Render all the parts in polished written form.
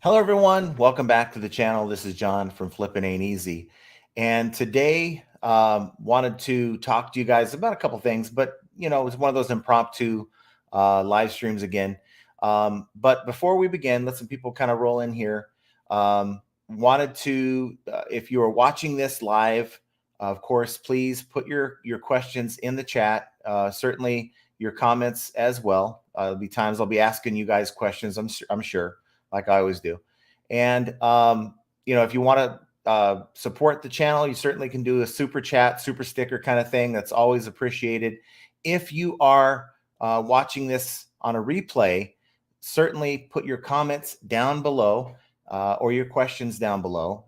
Hello, everyone. Welcome back to the channel. This is John from Flippin' Ain't Easy. And today, wanted to talk to you guys about a couple things, but it was one of those impromptu live streams again. But before we begin, let some people kind of roll in here. Wanted to, if you are watching this live, of course, please put your questions in the chat. Certainly your comments as well. There'll be times I'll be asking you guys questions. I'm sure, like I always do. And if you want to support the channel, you certainly can do a super chat, super sticker kind of thing. That's always appreciated. If you are watching this on a replay, certainly put your comments down below or your questions down below.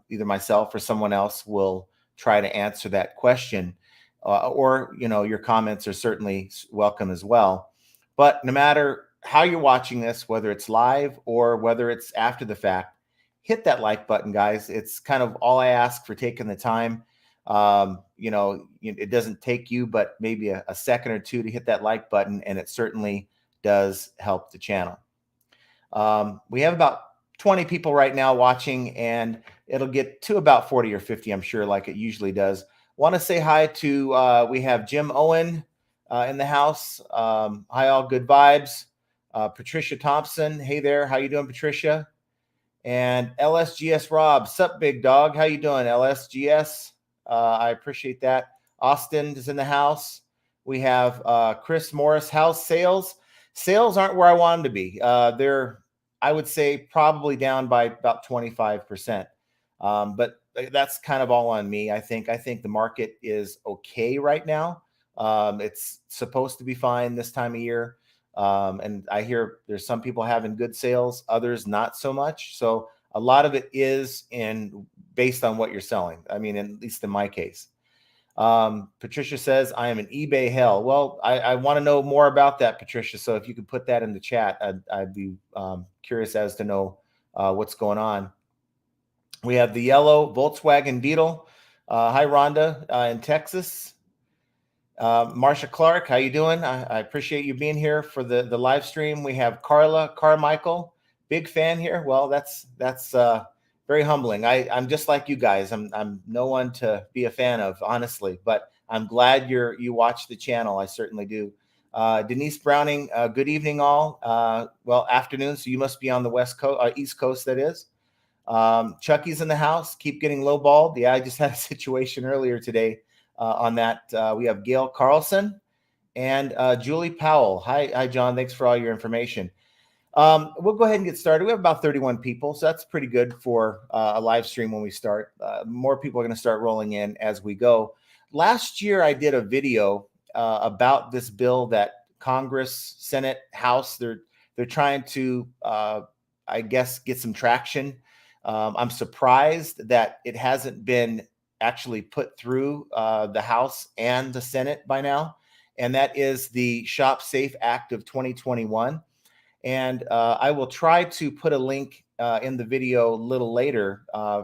Either myself or someone else will try to answer that question. Or your comments are certainly welcome as well. But no matter how you're watching this, whether it's live or whether it's after the fact, hit that like button, guys. It's kind of all I ask for taking the time. It doesn't take you but maybe a second or two to hit that like button, and it certainly does help the channel. We have about 20 people right now watching, and it'll get to about 40 or 50, I'm sure, like it usually does. Want to say hi to, we have Jim Owen in the house. Hi, all, good vibes. Patricia Thompson, hey there, how you doing, Patricia? And LSGS Rob, sup, big dog, how you doing, LSGS? I appreciate that. Austin is in the house. We have Chris Morris, house sales. Sales aren't where I want them to be. They're, I would say, probably down by about 25%. But that's kind of all on me. I think the market is okay right now. It's supposed to be fine this time of year. And I hear there's some people having good sales, others not so much. So a lot of it is based on what you're selling. I mean, at least in my case. Patricia says, I am an eBay hell. Well, I want to know more about that, Patricia. So if you could put that in the chat, I'd be curious as to know what's going on. We have the yellow Volkswagen Beetle. Hi, Rhonda in Texas. Marsha Clark, how you doing? I appreciate you being here for the live stream. We have Carla Carmichael, big fan here. Well, that's very humbling. I'm just like you guys. I'm no one to be a fan of, honestly, but I'm glad you watch the channel. I certainly do. Denise Browning, good evening, all. Well, afternoon, so you must be on the West Coast, East Coast, that is. Chucky's in the house. Keep getting lowballed. Yeah, I just had a situation earlier today on that. We have Gail Carlson and Julie Powell. Hi, John. Thanks for all your information. We'll go ahead and get started. We have about 31 people, so that's pretty good for a live stream when we start. More people are going to start rolling in as we go. Last year, I did a video about this bill that Congress, Senate, House, they're trying to, I guess, get some traction. I'm surprised that it hasn't been actually put through the House and the Senate by now, and that is the Shop Safe Act of 2021. And I will try to put a link in the video a little later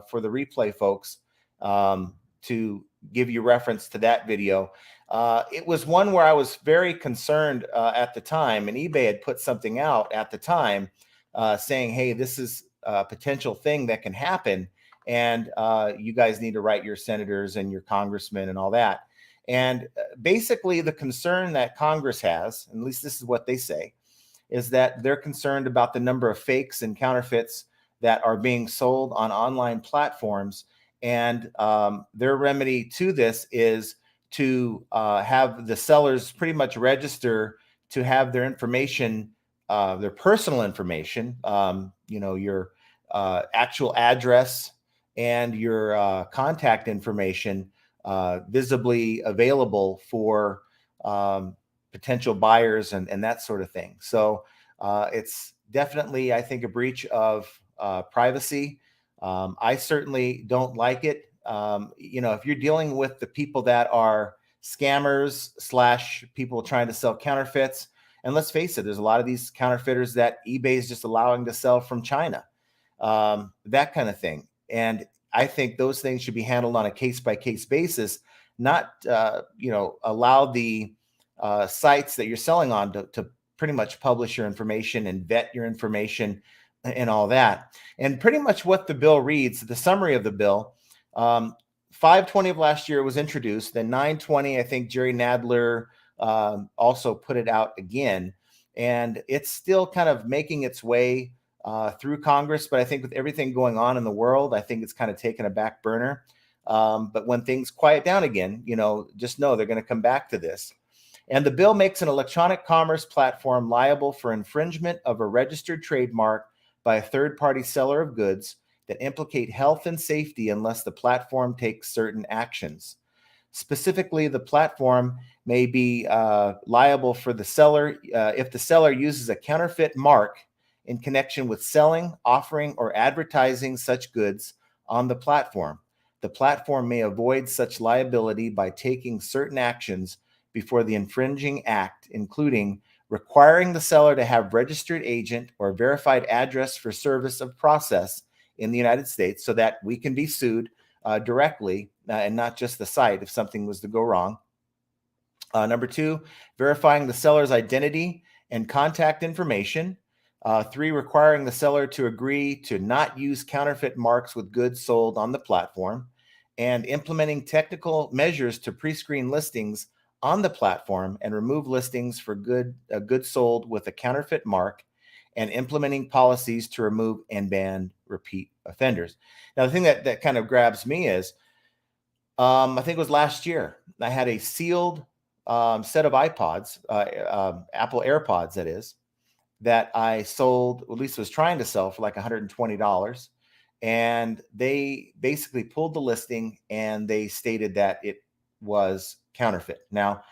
for the replay folks to give you reference to that video. It was one where I was very concerned at the time, and eBay had put something out at the time saying, hey, this is a potential thing that can happen, and you guys need to write your senators and your congressmen and all that. And basically the concern that Congress has, at least this is what they say, is that they're concerned about the number of fakes and counterfeits that are being sold on online platforms. And their remedy to this is to have the sellers pretty much register to have their information, their personal information, your actual address and your contact information visibly available for potential buyers and that sort of thing. So it's definitely, I think, a breach of privacy. I certainly don't like it. If you're dealing with the people that are scammers / people trying to sell counterfeits, and let's face it, there's a lot of these counterfeiters that eBay is just allowing to sell from China, that kind of thing. And I think those things should be handled on a case-by-case basis, not allow the sites that you're selling on to pretty much publish your information and vet your information and all that. And pretty much what the bill reads, the summary of the bill, 5/20 of last year it was introduced. Then 9/20, I think Jerry Nadler also put it out again. And it's still kind of making its way through Congress. But I think with everything going on in the world, I think it's kind of taken a back burner. But when things quiet down again, just know they're going to come back to this. And the bill makes an electronic commerce platform liable for infringement of a registered trademark by a third-party seller of goods that implicate health and safety unless the platform takes certain actions. Specifically, the platform may be liable for the seller if the seller uses a counterfeit mark in connection with selling, offering, or advertising such goods on the platform. The platform may avoid such liability by taking certain actions before the infringing act, including requiring the seller to have registered agent or verified address for service of process in the United States so that we can be sued directly and not just the site if something was to go wrong. Number 2, verifying the seller's identity and contact information. 3, requiring the seller to agree to not use counterfeit marks with goods sold on the platform, and implementing technical measures to pre-screen listings on the platform and remove listings for goods sold with a counterfeit mark, and implementing policies to remove and ban repeat offenders. Now, the thing that kind of grabs me is, I think it was last year, I had a sealed set of iPods, Apple AirPods, that is, that I sold, at least was trying to sell for like $120. And they basically pulled the listing and they stated that it was counterfeit. Now,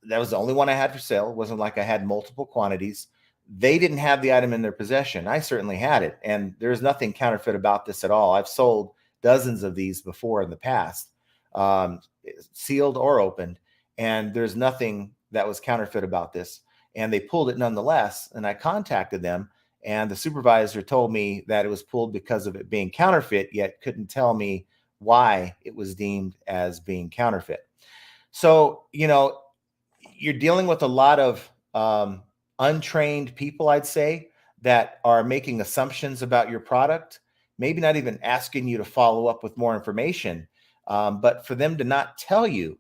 that was the only one I had for sale. It wasn't like I had multiple quantities. They didn't have the item in their possession. I certainly had it. And there's nothing counterfeit about this at all. I've sold dozens of these before in the past, sealed or opened. And there's nothing that was counterfeit about this. And they pulled it nonetheless. And I contacted them. And the supervisor told me that it was pulled because of it being counterfeit, yet couldn't tell me why it was deemed as being counterfeit. So, you're dealing with a lot of untrained people, I'd say, that are making assumptions about your product, maybe not even asking you to follow up with more information, but for them to not tell you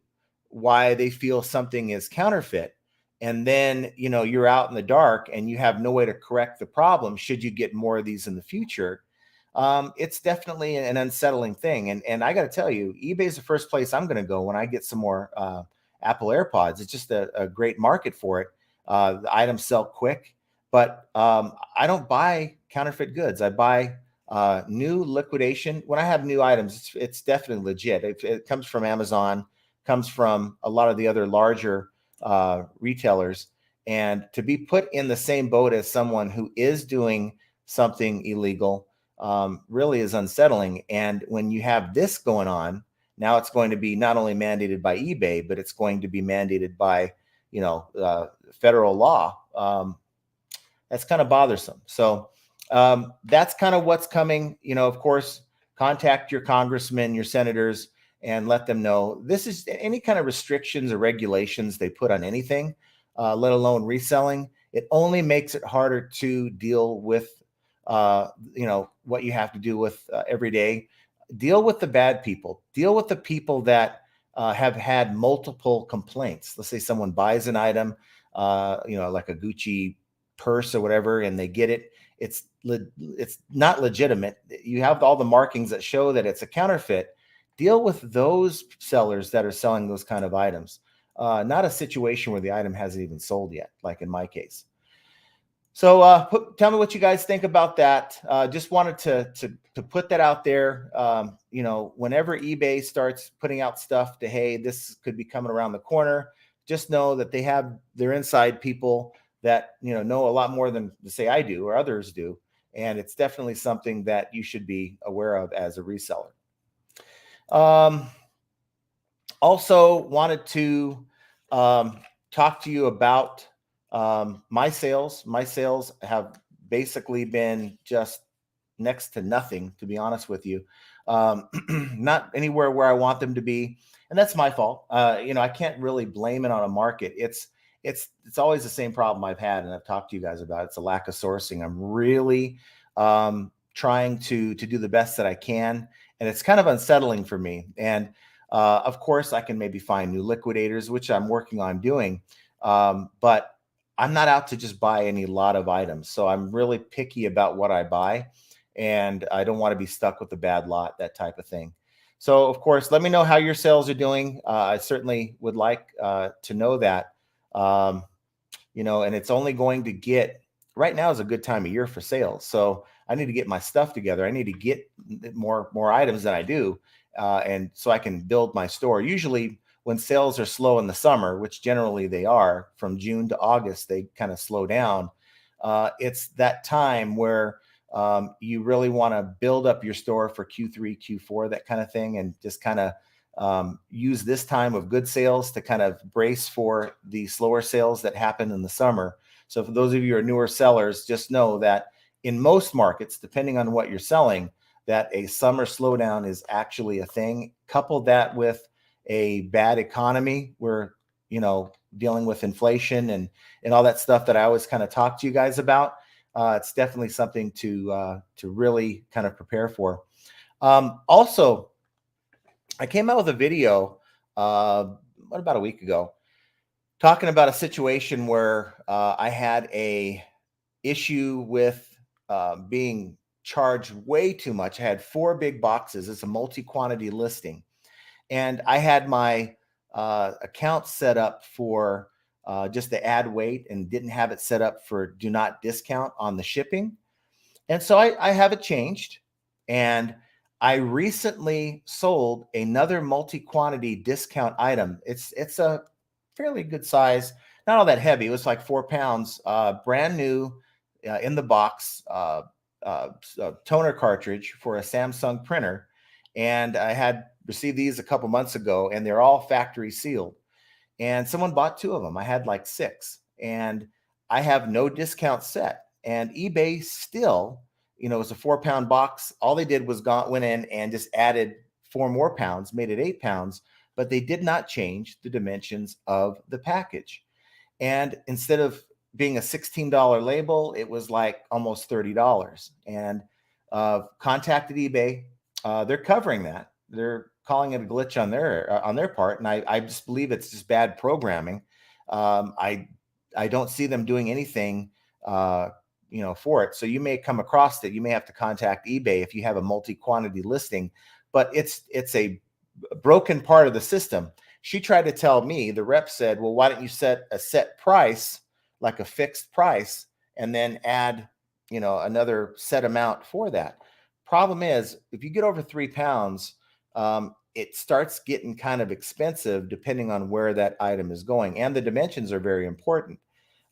why they feel something is counterfeit. And then, you're out in the dark and you have no way to correct the problem should you get more of these in the future. It's definitely an unsettling thing. And I got to tell you, eBay is the first place I'm going to go when I get some more Apple AirPods. It's just a great market for it. The items sell quick, but I don't buy counterfeit goods. I buy new liquidation. When I have new items, it's definitely legit. It comes from Amazon, comes from a lot of the other larger retailers. And to be put in the same boat as someone who is doing something illegal really is unsettling. And when you have this going on, now it's going to be not only mandated by eBay, but it's going to be mandated by, federal law. That's kind of bothersome. So that's kind of what's coming. Of course, contact your congressmen, your senators, and let them know this is any kind of restrictions or regulations they put on anything, let alone reselling. It only makes it harder to deal with, what you have to do with every day. Deal with the bad people. Deal with the people that have had multiple complaints. Let's say someone buys an item, like a Gucci purse or whatever, and they get it. It's not legitimate. You have all the markings that show that it's a counterfeit. Deal with those sellers that are selling those kind of items, not a situation where the item hasn't even sold yet, like in my case. So tell me what you guys think about that. Just wanted to put that out there. Whenever eBay starts putting out stuff to, hey, this could be coming around the corner, just know that they have their inside people that, know a lot more than, say, I do or others do. And it's definitely something that you should be aware of as a reseller. Also wanted to talk to you about my sales. My sales have basically been just next to nothing, to be honest with you. Not anywhere where I want them to be. And that's my fault. I can't really blame it on a market. It's always the same problem I've had, and I've talked to you guys about. It's a lack of sourcing. I'm really trying to do the best that I can, and it's kind of unsettling for me. And of course, I can maybe find new liquidators, which I'm working on doing, but I'm not out to just buy any lot of items. So I'm really picky about what I buy, and I don't want to be stuck with a bad lot, that type of thing. So, of course, let me know how your sales are doing. I certainly would like to know that. Um, and it's only going to get right now is a good time of year for sales. So I need to get my stuff together. I need to get more items than I do, and so I can build my store. Usually, when sales are slow in the summer, which generally they are, from June to August, they kind of slow down. It's that time where you really want to build up your store for Q3, Q4, that kind of thing, and just kind of use this time of good sales to kind of brace for the slower sales that happen in the summer. So for those of you who are newer sellers, just know that in most markets, depending on what you're selling, that a summer slowdown is actually a thing. Couple that with a bad economy, where dealing with inflation and all that stuff that I always kind of talk to you guys about. It's definitely something to really kind of prepare for. Also, I came out with a video about a week ago talking about a situation where I had a issue with being charged way too much. I had 4 big boxes. It's a multi-quantity listing, and I had my account set up for just to add weight, and didn't have it set up for do not discount on the shipping. And so I have it changed, and I recently sold another multi-quantity discount item. It's a fairly good size, not all that heavy. It was like 4 pounds, brand new, in the box, toner cartridge for a Samsung printer. And I had received these a couple months ago, and they're all factory sealed. And someone bought 2 of them. I had like 6, and I have no discount set. And eBay still, it was a 4-pound box. All they did was went in and just added 4 more pounds, made it 8 pounds, but they did not change the dimensions of the package. And instead of being a $16 label, it was like almost $30. And contacted eBay. They're covering that. They're calling it a glitch on their part, and I just believe it's just bad programming. I don't see them doing anything for it. So you may come across it. You may have to contact eBay if you have a multi-quantity listing, but it's a broken part of the system. She tried to tell me, the rep said, well, why don't you set a set price, like a fixed price, and then add another set amount for that. Problem is, if you get over 3 pounds, it starts getting kind of expensive depending on where that item is going. And the dimensions are very important.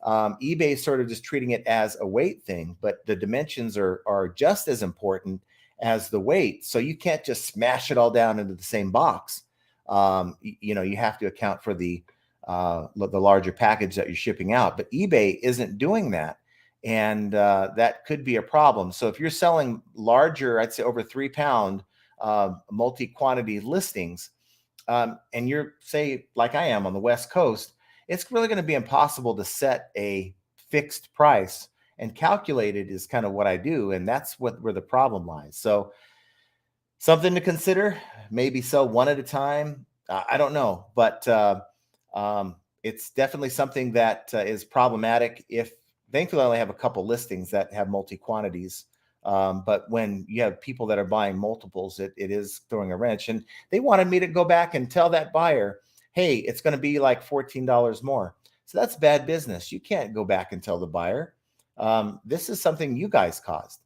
eBay is sort of just treating it as a weight thing, but the dimensions are just as important as the weight. So you can't just smash it all down into the same box. You have to account for the larger package that you're shipping out. But eBay isn't doing that. And that could be a problem. So if you're selling larger, I'd say over 3 pound multi-quantity listings, and you're, say, like I am on the West Coast, it's really going to be impossible to set a fixed price, and calculated is kind of what I do. And that's where the problem lies. So something to consider, maybe sell one at a time. I don't know, but it's definitely something that is problematic. Thankfully, I only have a couple listings that have multi-quantities. But when you have people that are buying multiples, it is throwing a wrench. And they wanted me to go back and tell that buyer, hey, it's going to be like $14 more. So that's bad business. You can't go back and tell the buyer. This is something you guys caused.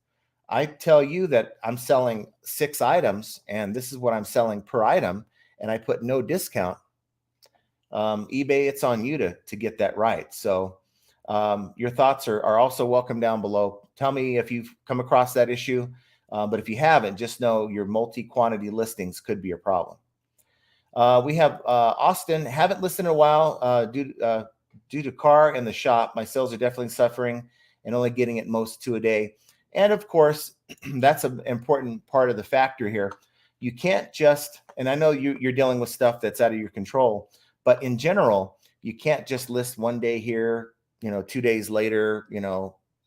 I tell you that I'm selling 6 items, and this is what I'm selling per item, and I put no discount. eBay, it's on you to get that right. So your thoughts are also welcome down below. Tell me if you've come across that issue. But if you haven't, just know your multi-quantity listings could be a problem. We have Austin. Haven't listened in a while due to car in the shop. My sales are definitely suffering, and only getting at most 2 a day. And of course, that's an important part of the factor here. You can't just, and I know you're dealing with stuff that's out of your control, but in general, you can't just list one day here, 2 days later,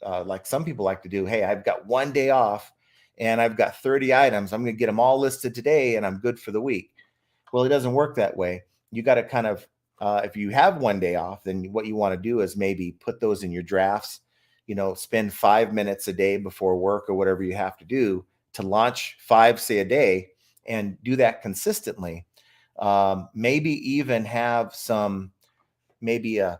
like some people like to do. Hey, I've got one day off and I've got 30 items. I'm going to get them all listed today and I'm good for the week. Well, it doesn't work that way. You got to kind of, if you have one day off, then what you want to do is maybe put those in your drafts, spend 5 minutes a day before work or whatever you have to do to launch five, say a day, and do that consistently. Maybe even have maybe a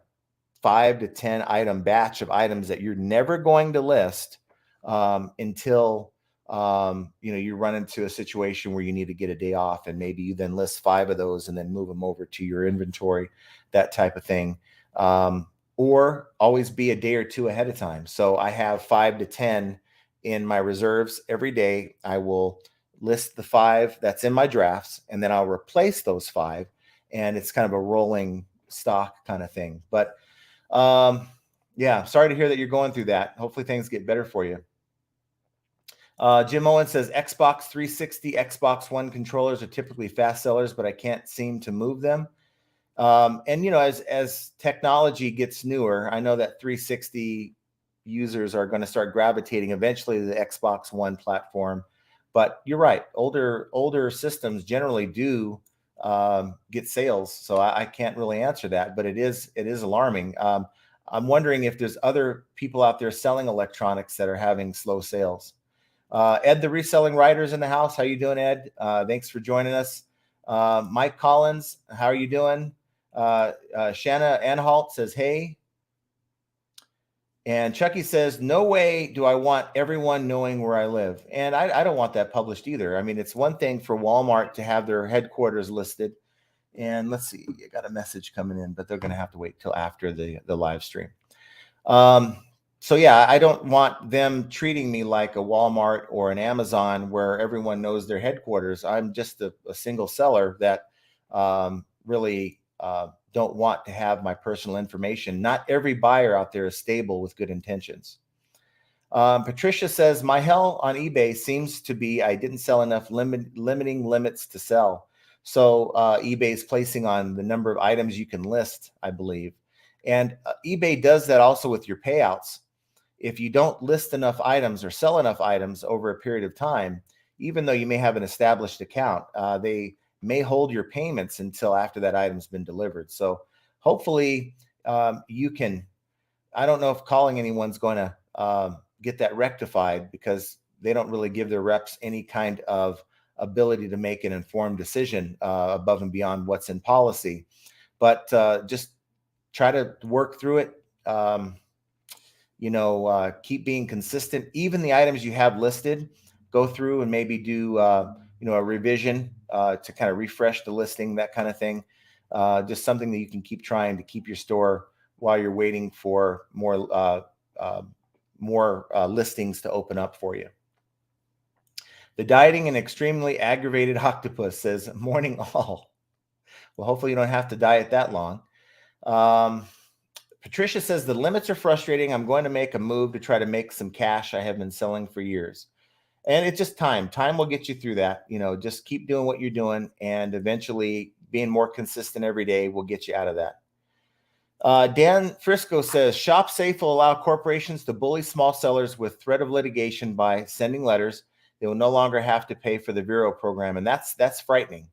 5 to 10 item batch of items that you're never going to list until you run into a situation where you need to get a day off, and maybe you then list 5 of those and then move them over to your inventory, that type of thing. Or always be a day or two ahead of time. So I have 5 to 10 in my reserves every day. I will list the 5 that's in my drafts, and then I'll replace those 5. And it's kind of a rolling stock kind of thing. But yeah, sorry to hear that you're going through that. Hopefully things get better for you. Jim Owen says Xbox 360, Xbox One controllers are typically fast sellers, but I can't seem to move them. And as technology gets newer, I know that 360 users are going to start gravitating eventually to the Xbox One platform. But you're right, older systems generally do get sales, so I can't really answer that. But it is alarming. I'm wondering if there's other people out there selling electronics that are having slow sales. Ed, the reselling writer's in the house. How you doing, Ed? Thanks for joining us. Mike Collins, how are you doing? Shanna Anhalt says, hey. And Chucky says, no way do I want everyone knowing where I live. And I don't want that published either. I mean, it's one thing for Walmart to have their headquarters listed. And let's see, I got a message coming in, but they're going to have to wait till after the live stream. So yeah, I don't want them treating me like a Walmart or an Amazon where everyone knows their headquarters. I'm just a single seller that really don't want to have my personal information. Not every buyer out there is stable with good intentions. Patricia says, my hell on eBay seems to be I didn't sell enough, limiting limits to sell. So eBay is placing on the number of items you can list, I believe. And eBay does that also with your payouts. If you don't list enough items or sell enough items over a period of time, even though you may have an established account, they may hold your payments until after that item's been delivered. So hopefully you can, I don't know if calling anyone's going to get that rectified, because they don't really give their reps any kind of ability to make an informed decision above and beyond what's in policy. But just try to work through it. Keep being consistent. Even the items you have listed, go through and maybe do a revision to kind of refresh the listing, that kind of thing. Just something that you can keep trying to keep your store while you're waiting for more listings to open up for you. The dieting and extremely aggravated octopus says, morning all. Well, hopefully you don't have to diet that long. Patricia says, the limits are frustrating. I'm going to make a move to try to make some cash. I have been selling for years. And it's just time. Time will get you through that. Just keep doing what you're doing, and eventually being more consistent every day will get you out of that. Dan Frisco says, ShopSafe will allow corporations to bully small sellers with threat of litigation by sending letters. They will no longer have to pay for the Vero program. And that's frightening.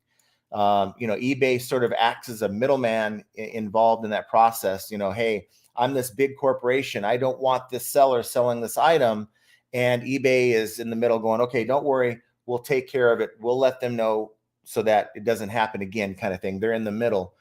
eBay sort of acts as a middleman involved in that process. Hey, I'm this big corporation. I don't want this seller selling this item. And eBay is in the middle going, okay, don't worry. We'll take care of it. We'll let them know so that it doesn't happen again, kind of thing. They're in the middle.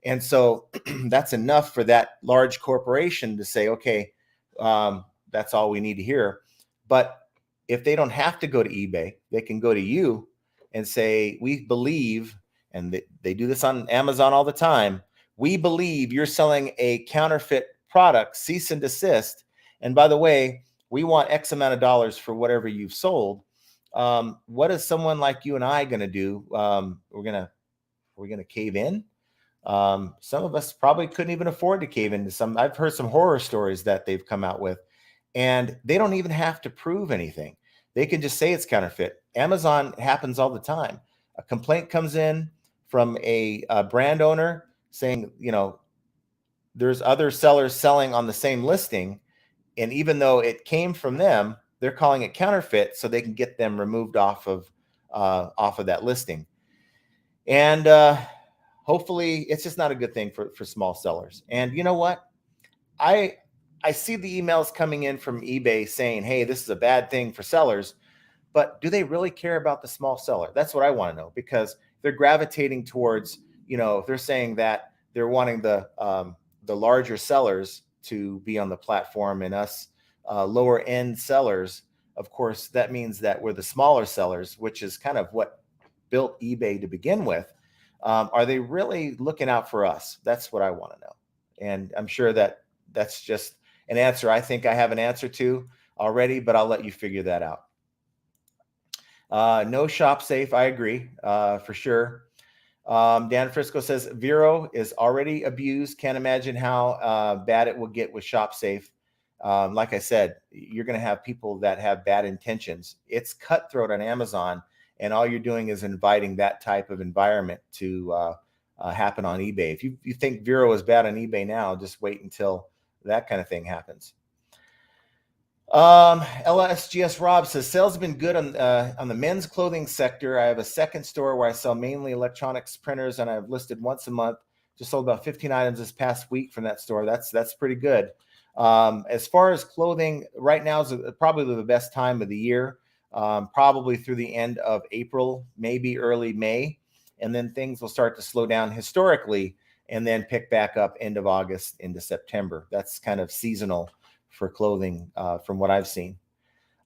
And so that's enough for that large corporation to say, okay, that's all we need to hear. But if they don't have to go to eBay, they can go to you and say, we believe, and they do this on Amazon all the time, we believe you're selling a counterfeit product, cease and desist. And by the way, we want X amount of dollars for whatever you've sold. What is someone like you and I going to do? We're going to cave in. Some of us probably couldn't even afford to cave into some. I've heard some horror stories that they've come out with, and they don't even have to prove anything. They can just say it's counterfeit. Amazon happens all the time. A complaint comes in from a brand owner saying, there's other sellers selling on the same listing. And even though it came from them, they're calling it counterfeit so they can get them removed off of that listing. And hopefully it's just not a good thing for small sellers. And you know what? I I see the emails coming in from eBay saying, "Hey, this is a bad thing for sellers," but do they really care about the small seller? That's what I want to know, because they're gravitating towards, if they're saying that they're wanting the larger sellers to be on the platform, and us lower end sellers, of course, that means that we're the smaller sellers, which is kind of what built eBay to begin with. Are they really looking out for us? That's what I want to know. And I'm sure that that's just an answer I think I have an answer to already, but I'll let you figure that out. No shop safe. I agree, for sure. Dan Frisco says Vero is already abused. Can't imagine how bad it will get with shop safe. Like I said, you're going to have people that have bad intentions. It's cutthroat on Amazon, and all you're doing is inviting that type of environment to happen on eBay. If you think Vero is bad on eBay now, just wait until that kind of thing happens. LSGS Rob says sales have been good on the men's clothing sector. I have a second store where I sell mainly electronics printers, and I've listed once a month. Just sold about 15 items this past week from that store. That's pretty good. As far as clothing, right now is probably the best time of the year. Probably through the end of April, maybe early May, and then things will start to slow down historically, and then pick back up end of August into September. That's kind of seasonal for clothing, from what I've seen.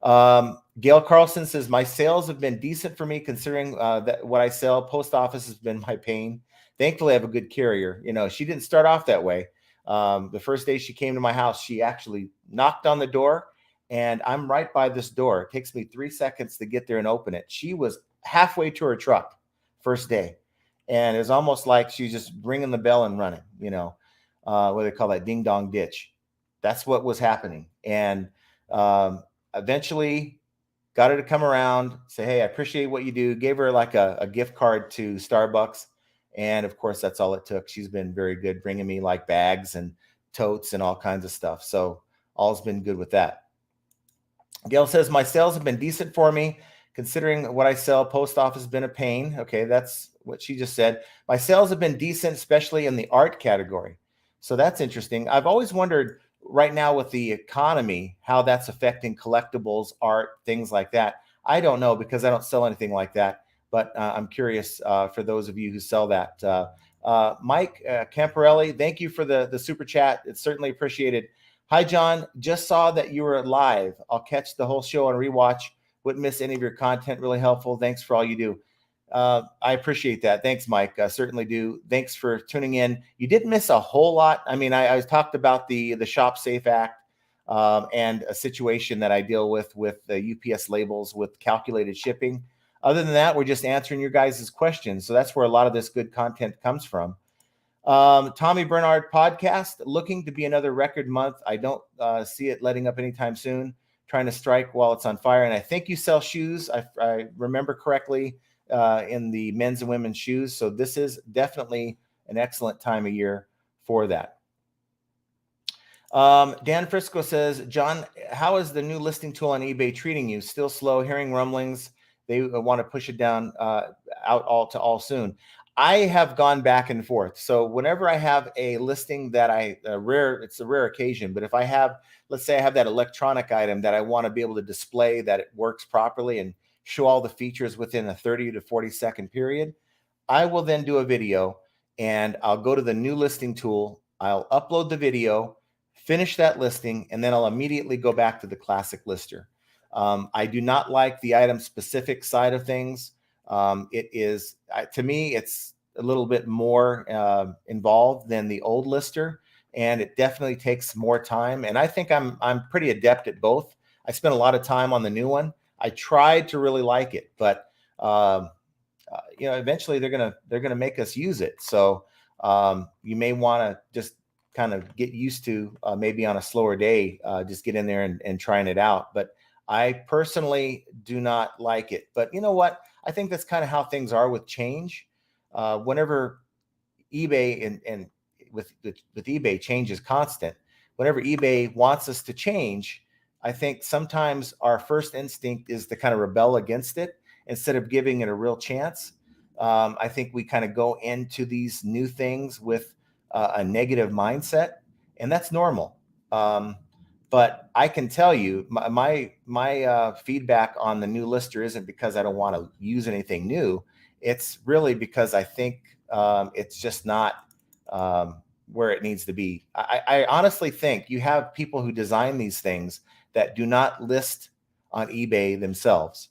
Gail Carlson says, my sales have been decent for me considering that what I sell. Post office has been my pain. Thankfully, I have a good carrier. She didn't start off that way. The first day she came to my house, she actually knocked on the door, and I'm right by this door. It takes me 3 seconds to get there and open it. She was halfway to her truck first day, and it was almost like she was just ringing the bell and running, what they call that, ding dong ditch. That's what was happening. And eventually got her to come around, say, hey, I appreciate what you do. Gave her like a gift card to Starbucks. And of course, that's all it took. She's been very good, bringing me like bags and totes and all kinds of stuff. So all's been good with that. Gail says, my sales have been decent for me considering what I sell. Post office has been a pain. Okay, that's what she just said. My sales have been decent, especially in the art category. So that's interesting. I've always wondered right now with the economy, how that's affecting collectibles, art, things like that. I don't know, because I don't sell anything like that, but I'm curious for those of you who sell that. Mike Camparelli, thank you for the super chat. It's certainly appreciated. Hi, John. Just saw that you were live. I'll catch the whole show on rewatch. Wouldn't miss any of your content. Really helpful. Thanks for all you do. I appreciate that. Thanks, Mike. I certainly do. Thanks for tuning in. You didn't miss a whole lot. I mean, I talked about the Shop Safe Act and a situation that I deal with the UPS labels with calculated shipping. Other than that, we're just answering your guys' questions. So that's where a lot of this good content comes from. Tommy Bernard podcast, looking to be another record month. I don't see it letting up anytime soon. Trying to strike while it's on fire. And I think you sell shoes. I remember correctly. In the men's and women's shoes. So this is definitely an excellent time of year for that. Dan Frisco says, John, how is the new listing tool on eBay treating you? Still slow, hearing rumblings. They want to push it down out all soon. I have gone back and forth. So whenever I have a listing that it's a rare occasion, but if I have, let's say I have that electronic item that I want to be able to display that it works properly and show all the features within a 30 to 40 second period, I will then do a video, and I'll go to the new listing tool. I'll upload the video, finish that listing, and then I'll immediately go back to the classic lister. I do not like the item specific side of things. It is, to me, it's a little bit more involved than the old lister, and it definitely takes more time. And I think I'm pretty adept at both. I spent a lot of time on the new one. I tried to really like it, but eventually they're gonna make us use it. So you may want to just kind of get used to maybe on a slower day, just get in there and trying it out. But I personally do not like it. But you know what? I think that's kind of how things are with change. Whenever eBay and with eBay, change is constant. whenever eBay wants us to change, I think sometimes our first instinct is to kind of rebel against it instead of giving it a real chance. I think we kind of go into these new things with a negative mindset, and that's normal. Um, but I can tell you, my feedback on the new lister isn't because I don't want to use anything new. It's really because I think it's just not where it needs to be. I honestly think you have people who design these things that do not list on eBay themselves.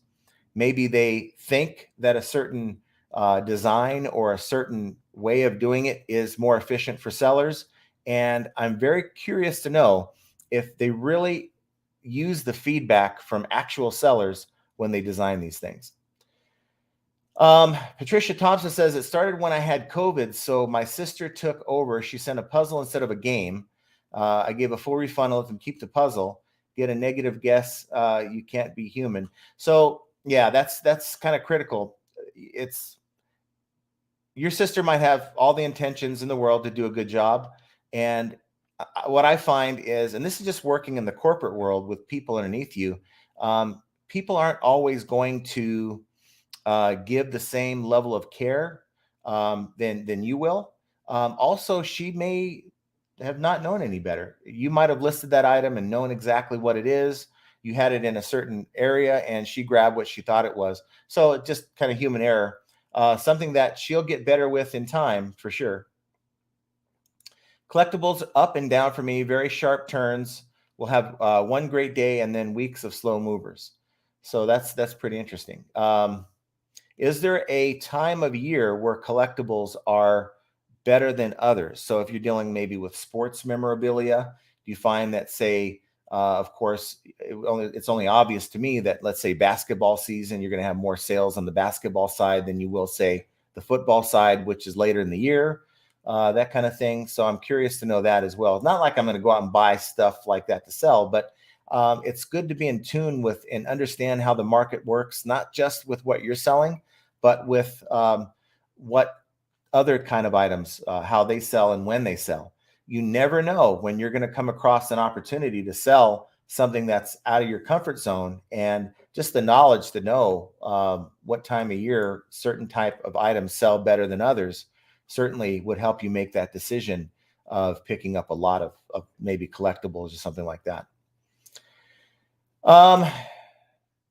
Maybe they think that a certain design or a certain way of doing it is more efficient for sellers. And I'm very curious to know if they really use the feedback from actual sellers when they design these things. Patricia Thompson says it started when I had COVID, so my sister took over. She sent a puzzle instead of a game. I gave a full refund, let them keep the puzzle. Get a negative guess. You can't be human. So yeah, that's kind of critical. It's your sister might have all the intentions in the world to do a good job, and what I find is, and this is just working in the corporate world with people underneath you, people aren't always going to give the same level of care than you will. Also, she may have not known any better. You might have listed that item and known exactly what it is. You had it in a certain area, and she grabbed what she thought it was. So it just kind of human error. Something that she'll get better with in time for sure. Collectibles up and down for me, very sharp turns. We'll have one great day and then weeks of slow movers. So that's pretty interesting. Is there a time of year where collectibles are better than others? So if you're dealing maybe with sports memorabilia, do you find that, say, of course, it's only obvious to me that, let's say, basketball season, you're going to have more sales on the basketball side than you will, say, the football side, which is later in the year, that kind of thing. So I'm curious to know that as well. It's not like I'm going to go out and buy stuff like that to sell, but it's good to be in tune with and understand how the market works, not just with what you're selling, but with what other kind of items, how they sell and when they sell. You never know when you're going to come across an opportunity to sell something that's out of your comfort zone, and just the knowledge to know what time of year certain type of items sell better than others certainly would help you make that decision of picking up a lot of maybe collectibles or something like that.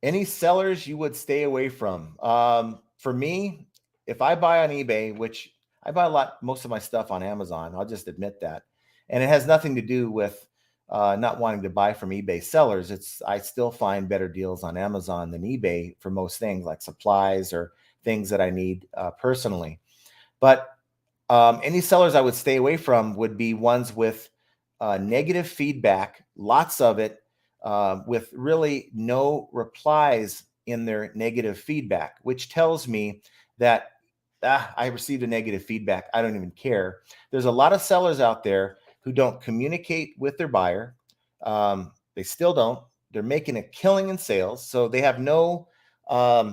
Any sellers you would stay away from? For me, if I buy on eBay, which I buy most of my stuff on Amazon, I'll just admit that. And it has nothing to do with not wanting to buy from eBay sellers. I still find better deals on Amazon than eBay for most things like supplies or things that I need personally. But any sellers I would stay away from would be ones with negative feedback, lots of it, with really no replies in their negative feedback, which tells me that I received a negative feedback. I don't even care. There's a lot of sellers out there who don't communicate with their buyer. They still don't. They're making a killing in sales, so they have no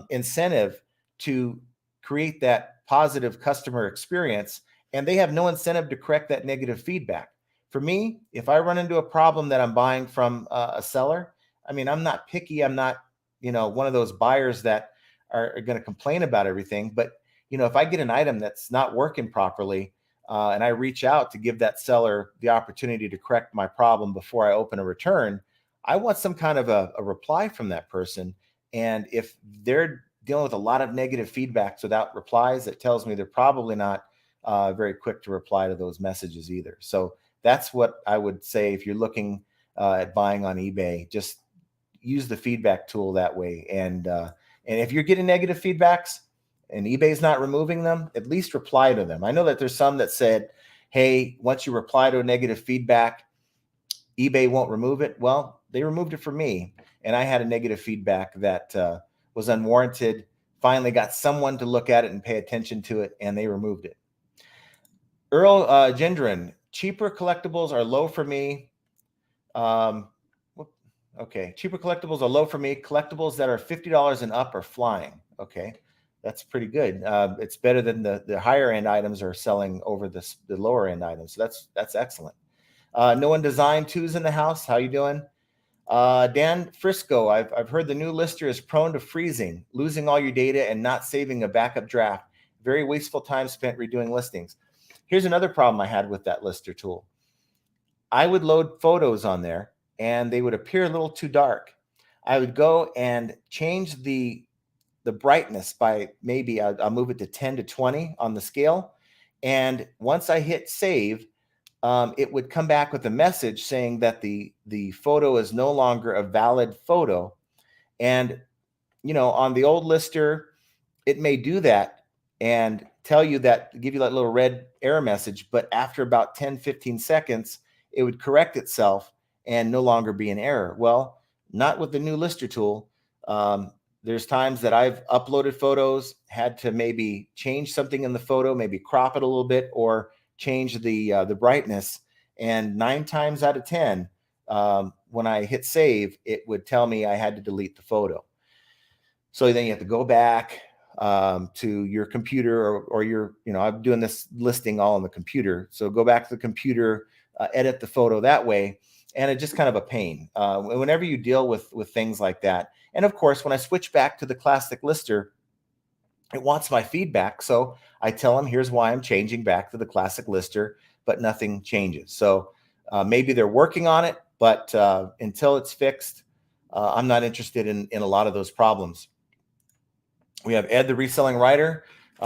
incentive to create that positive customer experience, and they have no incentive to correct that negative feedback. For me, if I run into a problem that I'm buying from a seller, I mean, I'm not picky. I'm not, one of those buyers that are going to complain about everything. But, if I get an item that's not working properly and I reach out to give that seller the opportunity to correct my problem before I open a return, I want some kind of a reply from that person. And if they're dealing with a lot of negative feedbacks without replies, it tells me they're probably not very quick to reply to those messages either. So that's what I would say if you're looking at buying on eBay. Just use the feedback tool that way. And if you're getting negative feedbacks and eBay's not removing them, at least reply to them. I know that there's some that said, hey, once you reply to a negative feedback, eBay won't remove it. Well, they removed it for me, and I had a negative feedback that was unwarranted. Finally got someone to look at it and pay attention to it, and they removed it. Earl Gendron, cheaper collectibles are low for me. Okay, cheaper collectibles are low for me. Collectibles that are $50 and up are flying. Okay, that's pretty good. It's better than the higher end items are selling over the lower end items. So that's excellent. No One Design 2's in the house. How you doing? Dan Frisco, I've heard the new lister is prone to freezing, losing all your data, and not saving a backup draft. Very wasteful time spent redoing listings. Here's another problem I had with that lister tool. I would load photos on there and they would appear a little too dark. I would go and change the brightness by maybe I'll move it to 10 to 20 on the scale. And once I hit save, it would come back with a message saying that the photo is no longer a valid photo. And on the old lister, it may do that and tell you that, give you that little red error message, but after about 10-15 seconds, it would correct itself and no longer be an error. Well, not with the new lister tool. There's times that I've uploaded photos, had to maybe change something in the photo, maybe crop it a little bit or change the brightness. And 9 times out of 10, when I hit save, it would tell me I had to delete the photo. So then you have to go back to your computer or your, I'm doing this listing all on the computer. So go back to the computer, edit the photo that way. And it's just kind of a pain whenever you deal with things like that. And of course, when I switch back to the classic lister, it wants my feedback. So I tell them, here's why I'm changing back to the classic lister, but nothing changes. So maybe they're working on it, but until it's fixed, I'm not interested in a lot of those problems. We have Ed, the reselling writer.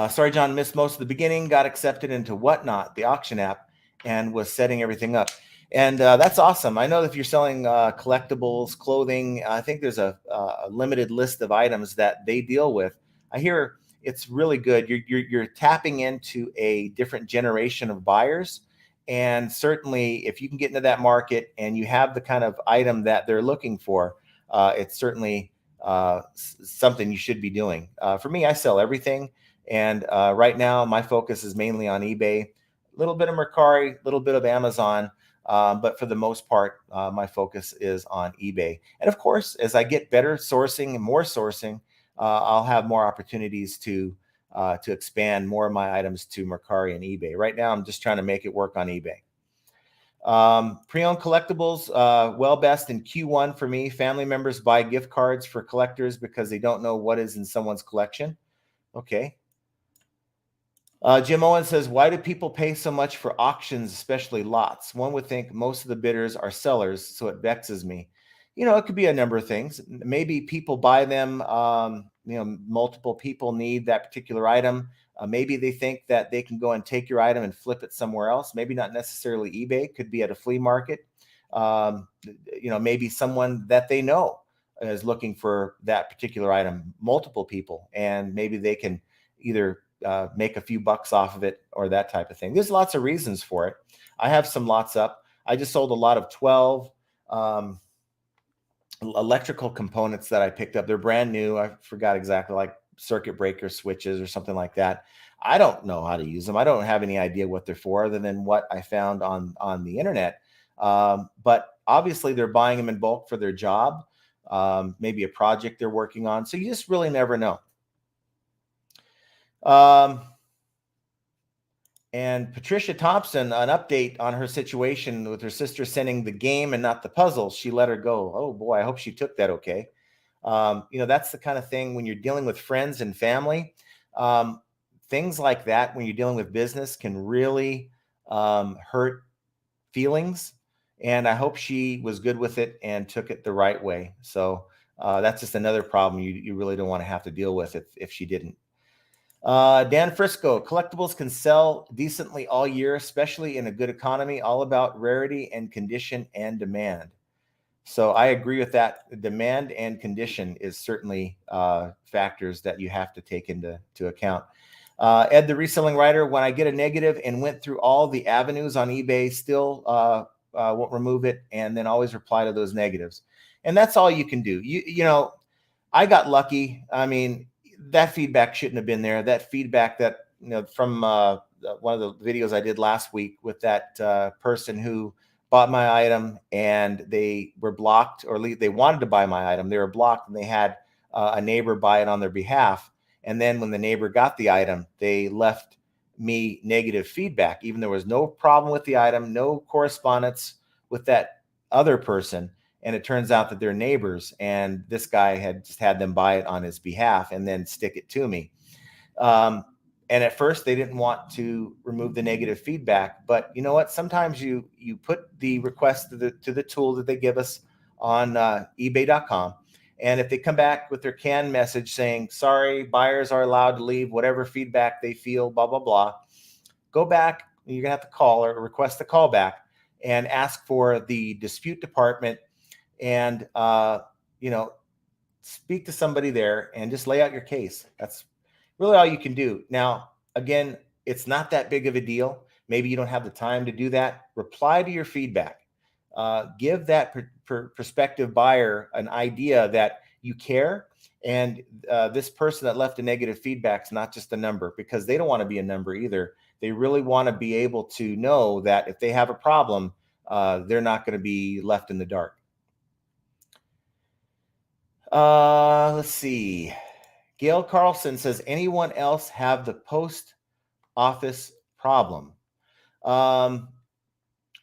Sorry, John, missed most of the beginning, got accepted into Whatnot, the auction app, and was setting everything up. And that's awesome. I know that if you're selling collectibles, clothing, I think there's a limited list of items that they deal with. I hear it's really good. You're tapping into a different generation of buyers. And certainly if you can get into that market and you have the kind of item that they're looking for, it's certainly something you should be doing. For me, I sell everything. And right now my focus is mainly on eBay, a little bit of Mercari, a little bit of Amazon. But for the most part, my focus is on eBay. And of course, as I get better sourcing and more sourcing, I'll have more opportunities to expand more of my items to Mercari and eBay. Right now, I'm just trying to make it work on eBay. Pre-owned collectibles, well, best in Q1 for me. Family members buy gift cards for collectors because they don't know what is in someone's collection. Okay. Jim Owen says, why do people pay so much for auctions, especially lots? One would think most of the bidders are sellers, so it vexes me. It could be a number of things. Maybe people buy them, multiple people need that particular item. Maybe they think that they can go and take your item and flip it somewhere else. Maybe not necessarily eBay, could be at a flea market. Maybe someone that they know is looking for that particular item, multiple people, and maybe they can either make a few bucks off of it or that type of thing. There's lots of reasons for it. I have some lots up. I just sold a lot of 12 electrical components that I picked up. They're brand new. I forgot exactly, like circuit breaker switches or something like that. I don't know how to use them. I don't have any idea what they're for other than what I found on the internet. But obviously they're buying them in bulk for their job, maybe a project they're working on. So you just really never know. And Patricia Thompson, an update on her situation with her sister sending the game and not the puzzle. She let her go. Oh boy, I hope she took that okay. That's the kind of thing when you're dealing with friends and family. Things like that, when you're dealing with business, can really hurt feelings. And I hope she was good with it and took it the right way. So that's just another problem you really don't want to have to deal with if she didn't. Dan Frisco, collectibles can sell decently all year, especially in a good economy, all about rarity and condition and demand. So I agree with that. Demand and condition is certainly factors that you have to take into account. Ed, the reselling writer, when I get a negative and went through all the avenues on eBay, still won't remove it, and then always reply to those negatives. And that's all you can do. I got lucky. I mean, that feedback shouldn't have been there. That feedback that, from one of the videos I did last week with that person who bought my item and they were blocked, or they wanted to buy my item. They were blocked and they had a neighbor buy it on their behalf. And then when the neighbor got the item, they left me negative feedback, even though there was no problem with the item, no correspondence with that other person. And it turns out that they're neighbors, and this guy had just had them buy it on his behalf and then stick it to me. And at first they didn't want to remove the negative feedback, but you know what? Sometimes you put the request to the tool that they give us on eBay.com. And if they come back with their canned message saying, sorry, buyers are allowed to leave whatever feedback they feel, blah, blah, blah, go back. You're going to have to call or request a call back and ask for the dispute department and, speak to somebody there and just lay out your case. That's really all you can do. Now, again, it's not that big of a deal. Maybe you don't have the time to do that. Reply to your feedback. Give that prospective buyer an idea that you care. And this person that left a negative feedback is not just a number, because they don't want to be a number either. They really want to be able to know that if they have a problem, they're not going to be left in the dark. Let's see. Gail Carlson says, anyone else have the post office problem?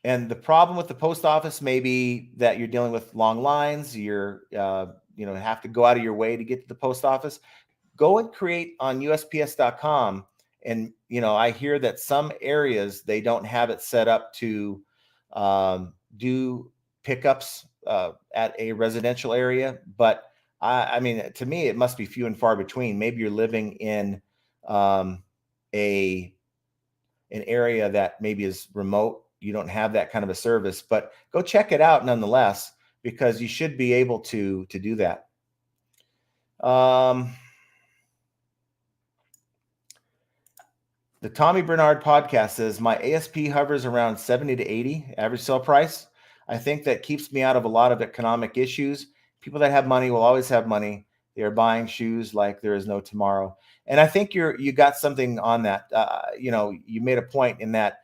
And the problem with the post office may be that you're dealing with long lines. You're, have to go out of your way to get to the post office. Go and create on USPS.com. And, I hear that some areas, they don't have it set up to do pickups at a residential area. But I mean, to me, it must be few and far between. Maybe you're living in an area that maybe is remote. You don't have that kind of a service, but go check it out nonetheless, because you should be able to do that. The Tommy Bernard podcast says, my ASP hovers around 70 to 80 average sale price. I think that keeps me out of a lot of economic issues. People that have money will always have money. They are buying shoes like there is no tomorrow. And I think you got something on that. You made a point in that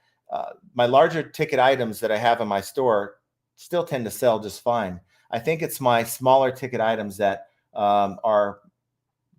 my larger ticket items that I have in my store still tend to sell just fine. I think it's my smaller ticket items that are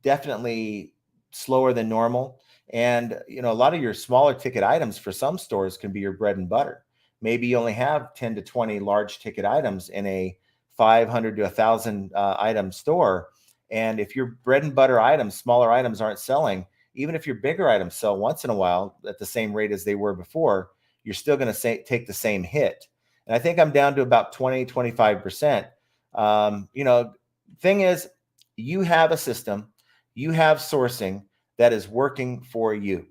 definitely slower than normal. And, a lot of your smaller ticket items for some stores can be your bread and butter. Maybe you only have 10 to 20 large ticket items in a 500 to 1,000 item store. And if your bread and butter items, smaller items aren't selling, even if your bigger items sell once in a while at the same rate as they were before, you're still going to take the same hit. And I think I'm down to about 20, 25%. Thing is, you have a system, you have sourcing that is working for you.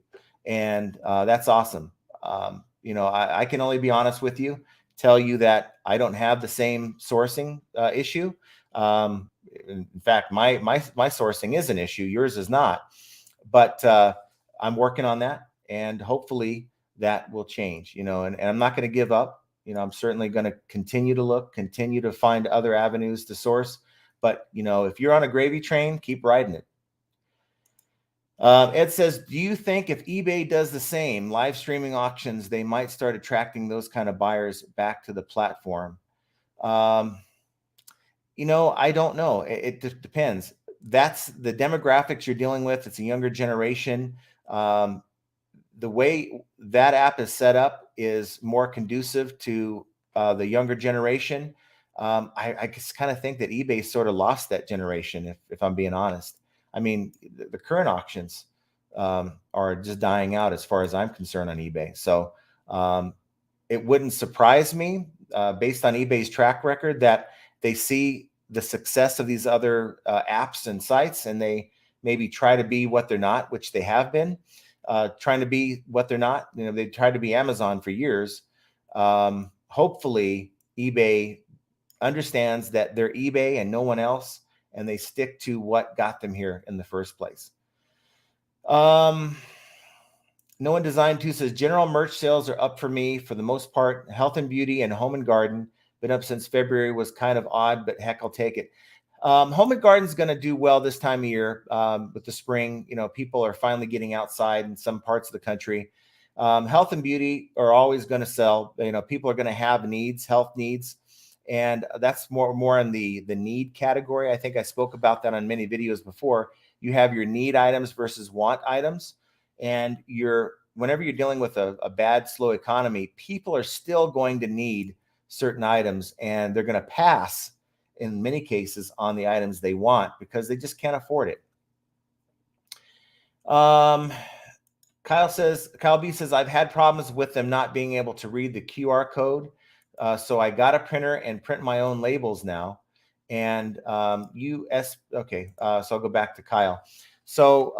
And that's awesome. I can only be honest with you, tell you that I don't have the same sourcing issue. In fact, my sourcing is an issue. Yours is not. But I'm working on that, and hopefully that will change. And I'm not going to give up. I'm certainly going to continue to look, continue to find other avenues to source. But if you're on a gravy train, keep riding it. Ed says, do you think if eBay does the same live streaming auctions, they might start attracting those kind of buyers back to the platform? I don't know. It depends. That's the demographics you're dealing with. It's a younger generation. The way that app is set up is more conducive to the younger generation. I just kind of think that eBay sort of lost that generation, if I'm being honest. I mean, the current auctions are just dying out as far as I'm concerned on eBay. So it wouldn't surprise me based on eBay's track record that they see the success of these other apps and sites, and they maybe try to be what they're not, which they have been trying to be what they're not. They tried to be Amazon for years. Hopefully eBay understands that they're eBay and no one else, and they stick to what got them here in the first place. No One Designed To says, general merch sales are up for me for the most part. Health and beauty and home and garden been up since February, was kind of odd, but heck, I'll take it. Home and garden is going to do well this time of year with the spring. People are finally getting outside in some parts of the country. Health and beauty are always going to sell. People are going to have needs, health needs. And that's more in the need category. I think I spoke about that on many videos before. You have your need items versus want items, and your whenever you're dealing with a bad, slow economy, people are still going to need certain items, and they're going to pass in many cases on the items they want because they just can't afford it. Kyle B says, I've had problems with them not being able to read the QR code. So I got a printer and print my own labels now. And okay, so I'll go back to Kyle. So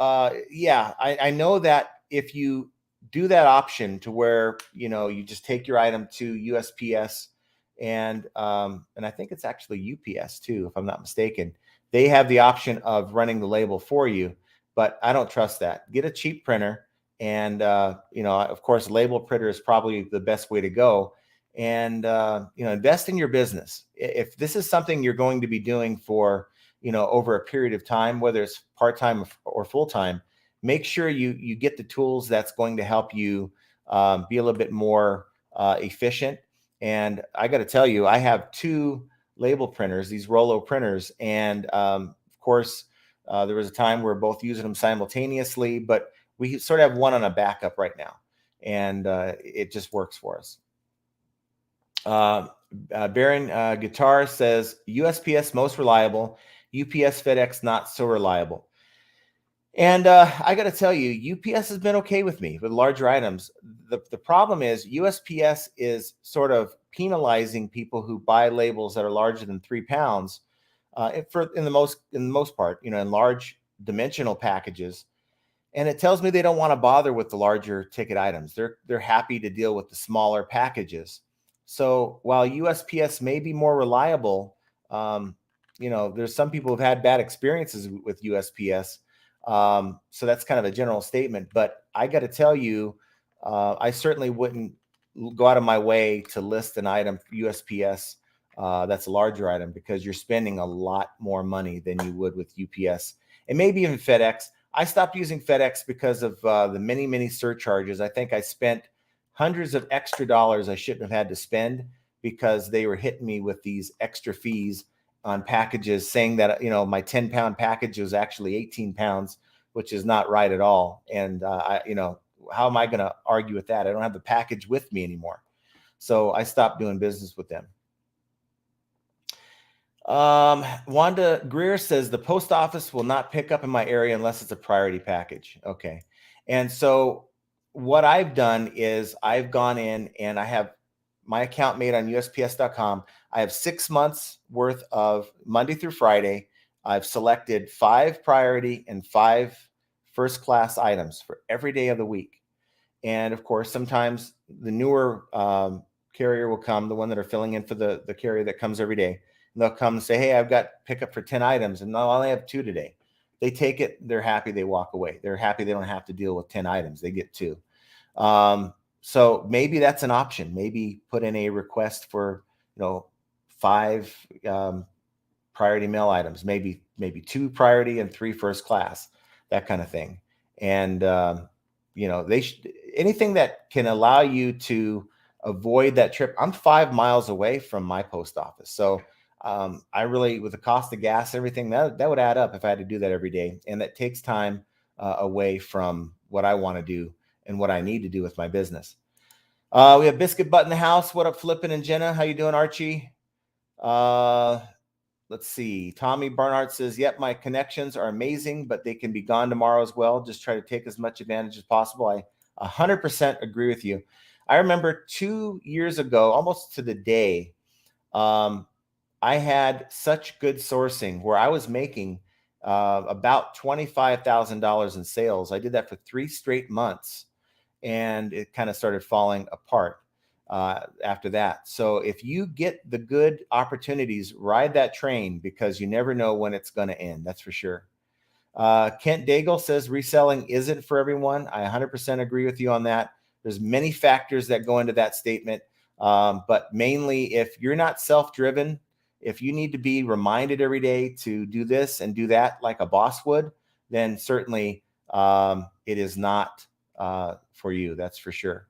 yeah, I know that if you do that option to where, you just take your item to USPS and I think it's actually UPS too, if I'm not mistaken, they have the option of running the label for you, but I don't trust that. Get a cheap printer. And, of course, label printer is probably the best way to go. And, invest in your business. If this is something you're going to be doing for, over a period of time, whether it's part-time or full-time, make sure you get the tools that's going to help you be a little bit more efficient. And I got to tell you, I have 2 label printers, these Rollo printers. And of course, there was a time where we're both using them simultaneously, but we sort of have one on a backup right now, and it just works for us. Baron Guitar says USPS most reliable, UPS FedEx not so reliable. And I got to tell you, UPS has been okay with me with larger items. The problem is USPS is sort of penalizing people who buy labels that are larger than 3 pounds, in the most part, in large dimensional packages. And it tells me they don't want to bother with the larger ticket items. They're happy to deal with the smaller packages. So while USPS may be more reliable, there's some people who've had bad experiences with USPS. So that's kind of a general statement. But I got to tell you, I certainly wouldn't go out of my way to list an item for USPS that's a larger item, because you're spending a lot more money than you would with UPS and maybe even FedEx. I stopped using FedEx because of the many, many surcharges. I think I spent hundreds of extra dollars I shouldn't have had to spend because they were hitting me with these extra fees on packages, saying that, my 10-pound package was actually 18 pounds, which is not right at all. And, how am I going to argue with that? I don't have the package with me anymore. So I stopped doing business with them. Wanda Greer says the post office will not pick up in my area unless it's a priority package. Okay. And so what I've done is I've gone in and I have my account made on USPS.com. I have 6 months worth of Monday through Friday. I've selected 5 priority and 5 first class items for every day of the week. And of course, sometimes the newer carrier will come, the one that are filling in for the carrier that comes every day. And they'll come and say, hey, I've got pickup for 10 items. And no, I only have 2 today. They take it. They're happy. They walk away. They're happy. They don't have to deal with 10 items. They get 2. So maybe that's an option. Maybe put in a request for, 5 priority mail items, maybe 2 priority and 3 first class, that kind of thing. And, anything that can allow you to avoid that trip. I'm 5 miles away from my post office. So I really, with the cost of gas, everything that would add up if I had to do that every day. And that takes time away from what I want to do and what I need to do with my business. We have Biscuit Butt in the house. What up, Flippin' and Jenna? How you doing, Archie? Let's see. Tommy Barnhart says, yep, my connections are amazing, but they can be gone tomorrow as well. Just try to take as much advantage as possible. I 100% agree with you. I remember 2 years ago, almost to the day, I had such good sourcing where I was making about $25,000 in sales. I did that for 3 straight months, and it kind of started falling apart after that. So if you get the good opportunities, ride that train, because you never know when it's going to end. That's for sure. Kent Daigle says reselling isn't for everyone. I 100% agree with you on that. There's many factors that go into that statement. But mainly, if you're not self-driven, if you need to be reminded every day to do this and do that like a boss would, then certainly it is not for you. That's for sure.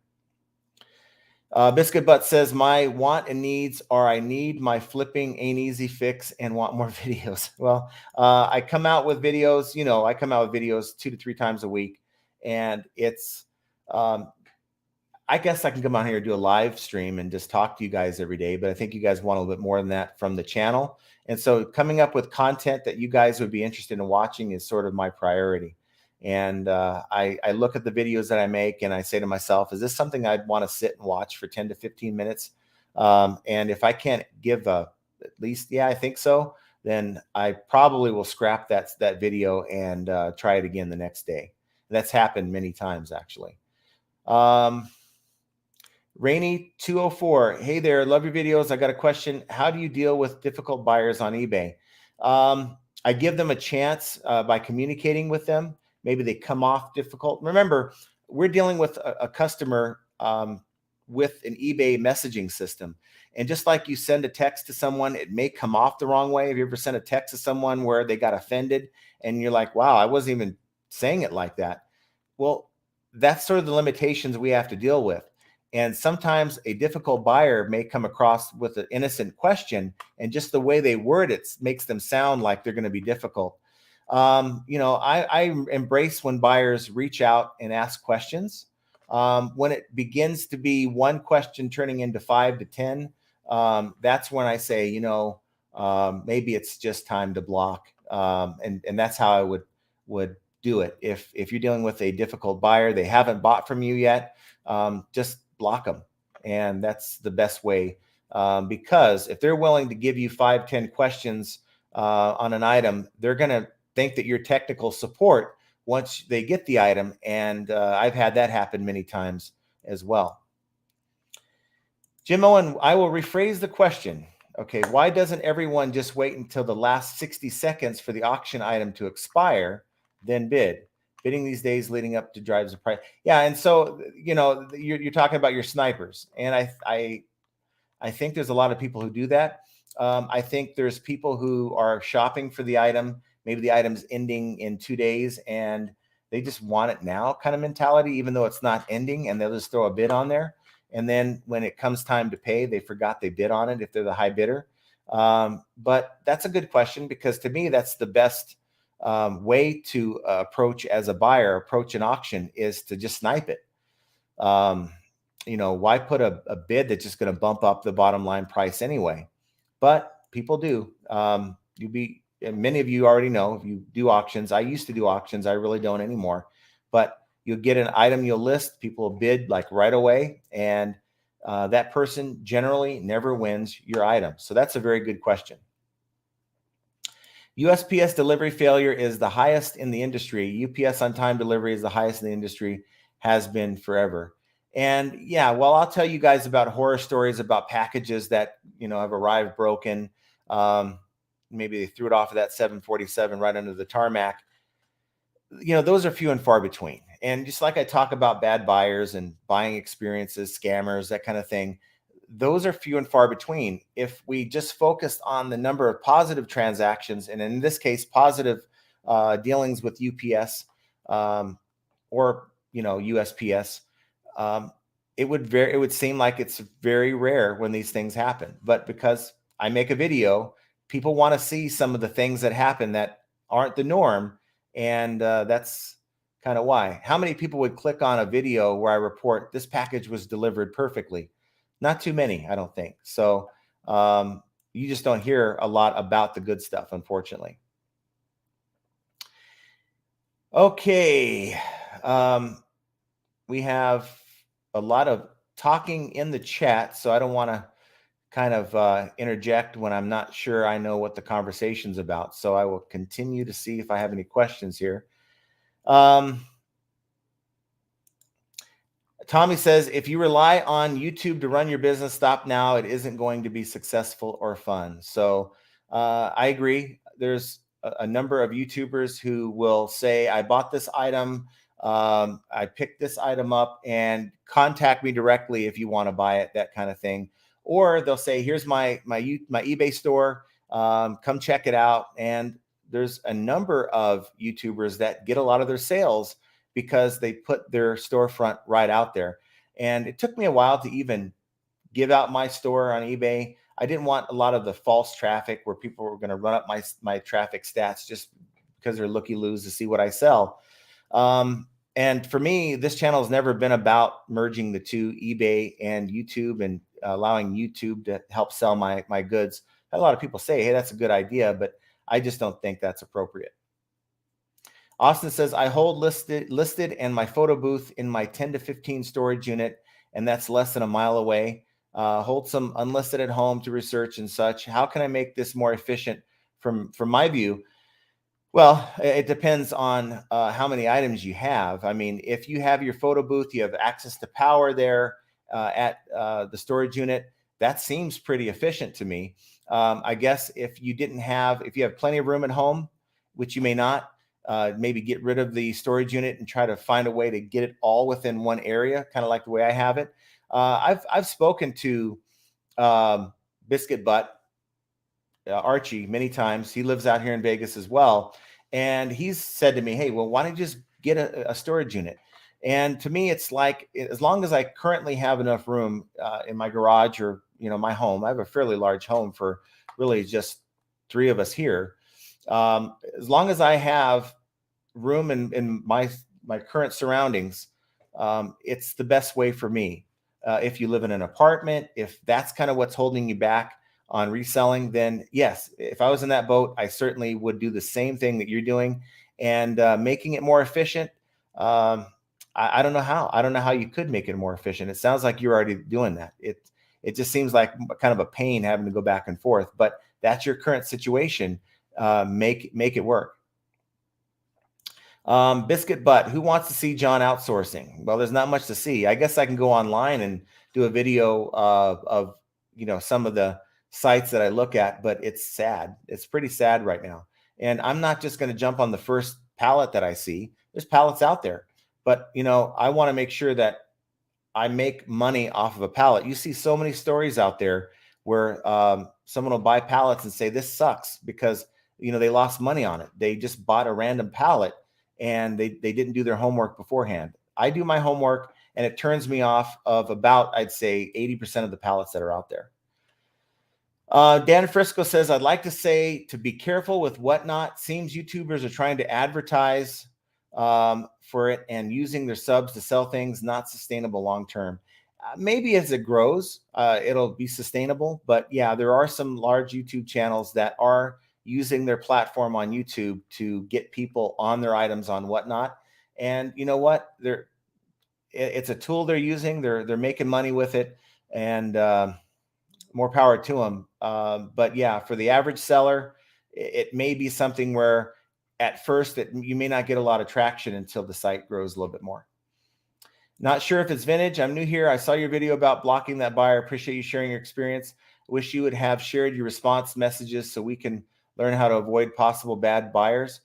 Biscuit Butt says, my want and needs are I need my flipping ain't easy fix and want more videos. Well, I come out with videos, I come out with videos 2 to 3 times a week, and it's Um, I guess I can come on here and do a live stream and just talk to you guys every day, but I think you guys want a little bit more than that from the channel. And so coming up with content that you guys would be interested in watching is sort of my priority. And I look at the videos that I make and I say to myself, is this something I'd want to sit and watch for 10 to 15 minutes? And if I can't give at least, yeah, I think so, then I probably will scrap that video and try it again the next day. That's happened many times, actually. Rainy 204. Hey there, love your videos. I got a question. How do you deal with difficult buyers on eBay? I give them a chance by communicating with them. Maybe they come off difficult. Remember, we're dealing with a customer with an eBay messaging system. And just like you send a text to someone, it may come off the wrong way. Have you ever sent a text to someone where they got offended and you're like, wow, I wasn't even saying it like that? Well, that's sort of the limitations we have to deal with. And sometimes a difficult buyer may come across with an innocent question, and just the way they word it makes them sound like they're going to be difficult. I embrace when buyers reach out and ask questions. When it begins to be one question turning into 5 to 10, that's when I say, maybe it's just time to block. And that's how I would do it. If you're dealing with a difficult buyer, they haven't bought from you yet, just block them. And that's the best way, because if they're willing to give you 5-10 questions on an item, they're going to think that you're technical support once they get the item. And I've had that happen many times as well. Jim Owen, I will rephrase the question. Okay, why doesn't everyone just wait until the last 60 seconds for the auction item to expire, then bid? Bidding these days leading up to drives the price. Yeah, and so you're talking about your snipers, and I think there's a lot of people who do that. I think there's people who are shopping for the item. Maybe the item's ending in 2 days, and they just want it now kind of mentality, even though it's not ending, and they'll just throw a bid on there. And then when it comes time to pay, they forgot they bid on it if they're the high bidder. But that's a good question, because to me, that's the best way to approach an auction, is to just snipe it. Why put a bid that's just going to bump up the bottom line price anyway? But people do. Many of you already know, if you do auctions. I used to do auctions. I really don't anymore. But you'll get an item you'll list, people will bid like right away, and that person generally never wins your item. So that's a very good question. USPS delivery failure is the highest in the industry. UPS on-time delivery is the highest in the industry, has been forever. And yeah, well, I'll tell you guys about horror stories about packages that, have arrived broken. Maybe they threw it off of that 747 right under the tarmac. Those are few and far between. And just like I talk about bad buyers and buying experiences, scammers, that kind of thing, those are few and far between. If we just focused on the number of positive transactions, and in this case, positive dealings with UPS or USPS, it would seem like it's very rare when these things happen. But because I make a video, people want to see some of the things that happen that aren't the norm, and that's kind of why. How many people would click on a video where I report this package was delivered perfectly? Not too many, I don't think. So you just don't hear a lot about the good stuff, unfortunately. Okay. We have a lot of talking in the chat, so I don't want to kind of interject when I'm not sure I know what the conversation's about. So I will continue to see if I have any questions here. Tommy says, if you rely on YouTube to run your business, stop now. It isn't going to be successful or fun. So I agree. There's a number of YouTubers who will say, I bought this item. I picked this item up, and contact me directly if you want to buy it, that kind of thing. Or they'll say, here's my eBay store. Come check it out. And there's a number of YouTubers that get a lot of their sales because they put their storefront right out there. And it took me a while to even give out my store on eBay. I didn't want a lot of the false traffic where people were going to run up my traffic stats just because they're looky-loos to see what I sell. And for me, this channel has never been about merging the two, eBay and YouTube, and allowing YouTube to help sell my goods. A lot of people say, hey, that's a good idea, but I just don't think that's appropriate. Austin says, I hold listed and my photo booth in my 10 to 15 storage unit, and that's less than a mile away. Hold some unlisted at home to research and such. How can I make this more efficient from my view? Well, it depends on how many items you have. I mean, if you have your photo booth, you have access to power there at the storage unit. That seems pretty efficient to me. I guess if you have plenty of room at home, which you may not, maybe get rid of the storage unit and try to find a way to get it all within one area, kind of like the way I have it. I've spoken to Biscuit Butt, Archie, many times. He lives out here in Vegas as well. And he's said to me, hey, well, why don't you just get a storage unit? And to me, it's like, as long as I currently have enough room in my garage or, my home, I have a fairly large home for really just 3 of us here. As long as I have room in my current surroundings, it's the best way for me. If you live in an apartment, if that's kind of what's holding you back on reselling, then yes, if I was in that boat, I certainly would do the same thing that you're doing, and making it more efficient. I don't know how. I don't know how you could make it more efficient. It sounds like you're already doing that. It just seems like kind of a pain having to go back and forth. But that's your current situation. Make it work. Biscuit Butt, who wants to see John outsourcing? Well, there's not much to see. I guess I can go online and do a video of some of the sites that I look at, but it's sad. It's pretty sad right now. And I'm not just going to jump on the first pallet that I see. There's pallets out there, but I want to make sure that I make money off of a pallet. You see so many stories out there where someone will buy pallets and say, this sucks because, they lost money on it. They just bought a random pallet and they didn't do their homework beforehand. I do my homework, and it turns me off of about, I'd say, 80% of the pallets that are out there. Dan Frisco says, I'd like to say to be careful with whatnot. Seems YouTubers are trying to advertise for it and using their subs to sell things, not sustainable long term. Maybe as it grows, it'll be sustainable. But yeah, there are some large YouTube channels that are using their platform on YouTube to get people on their items on whatnot. And you know what? It's a tool they're using. They're making money with it, and more power to them. But yeah, for the average seller, it may be something where at first that you may not get a lot of traction until the site grows a little bit more. Not sure if it's vintage. I'm new here. I saw your video about blocking that buyer. Appreciate you sharing your experience. Wish you would have shared your response messages so we can learn how to avoid possible bad buyers.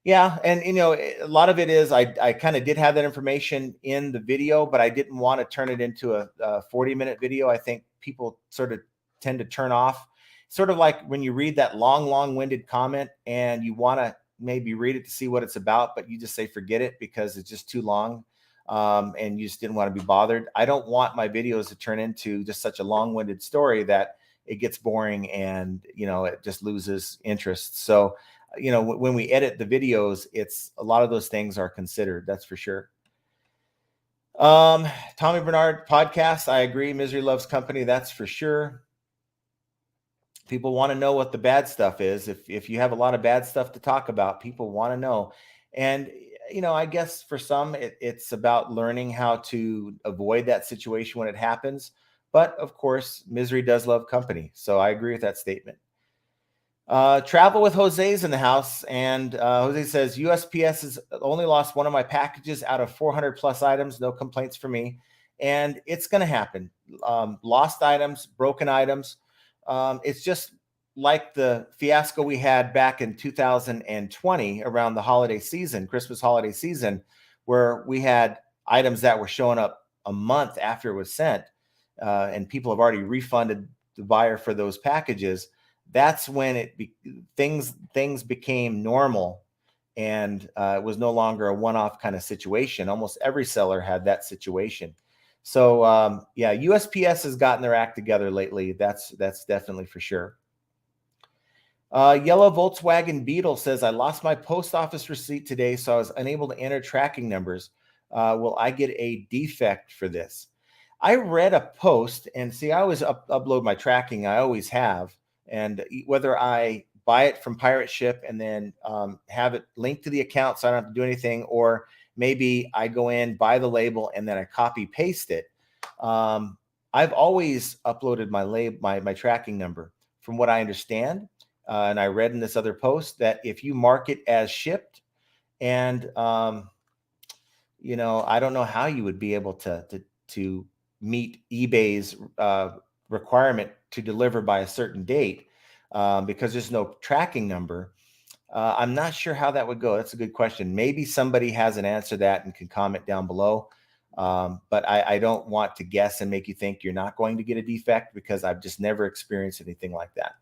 Yeah, and a lot of it is I kind of did have that information in the video, but I didn't want to turn it into a 40-minute video. I think people sort of tend to turn off. Sort of like when you read that long-winded comment and you want to maybe read it to see what it's about, but you just say forget it because it's just too long, and you just didn't want to be bothered. I don't want my videos to turn into just such a long-winded story that it gets boring and it just loses interest. So when we edit the videos, it's a lot of those things are considered. That's for sure. Tommy Bernard podcast. I agree. Misery loves company. That's for sure. People want to know what the bad stuff is. If you have a lot of bad stuff to talk about, people want to know. And I guess for some, it's about learning how to avoid that situation when it happens. But of course, misery does love company. So I agree with that statement. Travel with Jose's in the house, and Jose says USPS has only lost one of my packages out of 400 plus items. No complaints for me, and it's going to happen. Lost items, broken items. It's just like the fiasco we had back in 2020 around the holiday season, Christmas holiday season, where we had items that were showing up a month after it was sent, and people have already refunded the buyer for those packages. That's when things became normal, and it was no longer a one-off kind of situation. Almost every seller had that situation. So yeah, USPS has gotten their act together lately. That's definitely for sure. Yellow Volkswagen Beetle says, I lost my post office receipt today, so I was unable to enter tracking numbers. will I get a defect for this? I read a post, and see, I always upload my tracking. I always have. And whether I buy it from Pirate Ship and then have it linked to the account so I don't have to do anything, or maybe I go in, buy the label, and then I copy paste it. I've always uploaded my tracking number. From what I understand, and I read in this other post, that if you mark it as shipped, and I don't know how you would be able to meet eBay's requirement to deliver by a certain date, because there's no tracking number. I'm not sure how that would go. That's a good question. Maybe somebody has an answer to that and can comment down below. But I don't want to guess and make you think you're not going to get a defect, because I've just never experienced anything like that.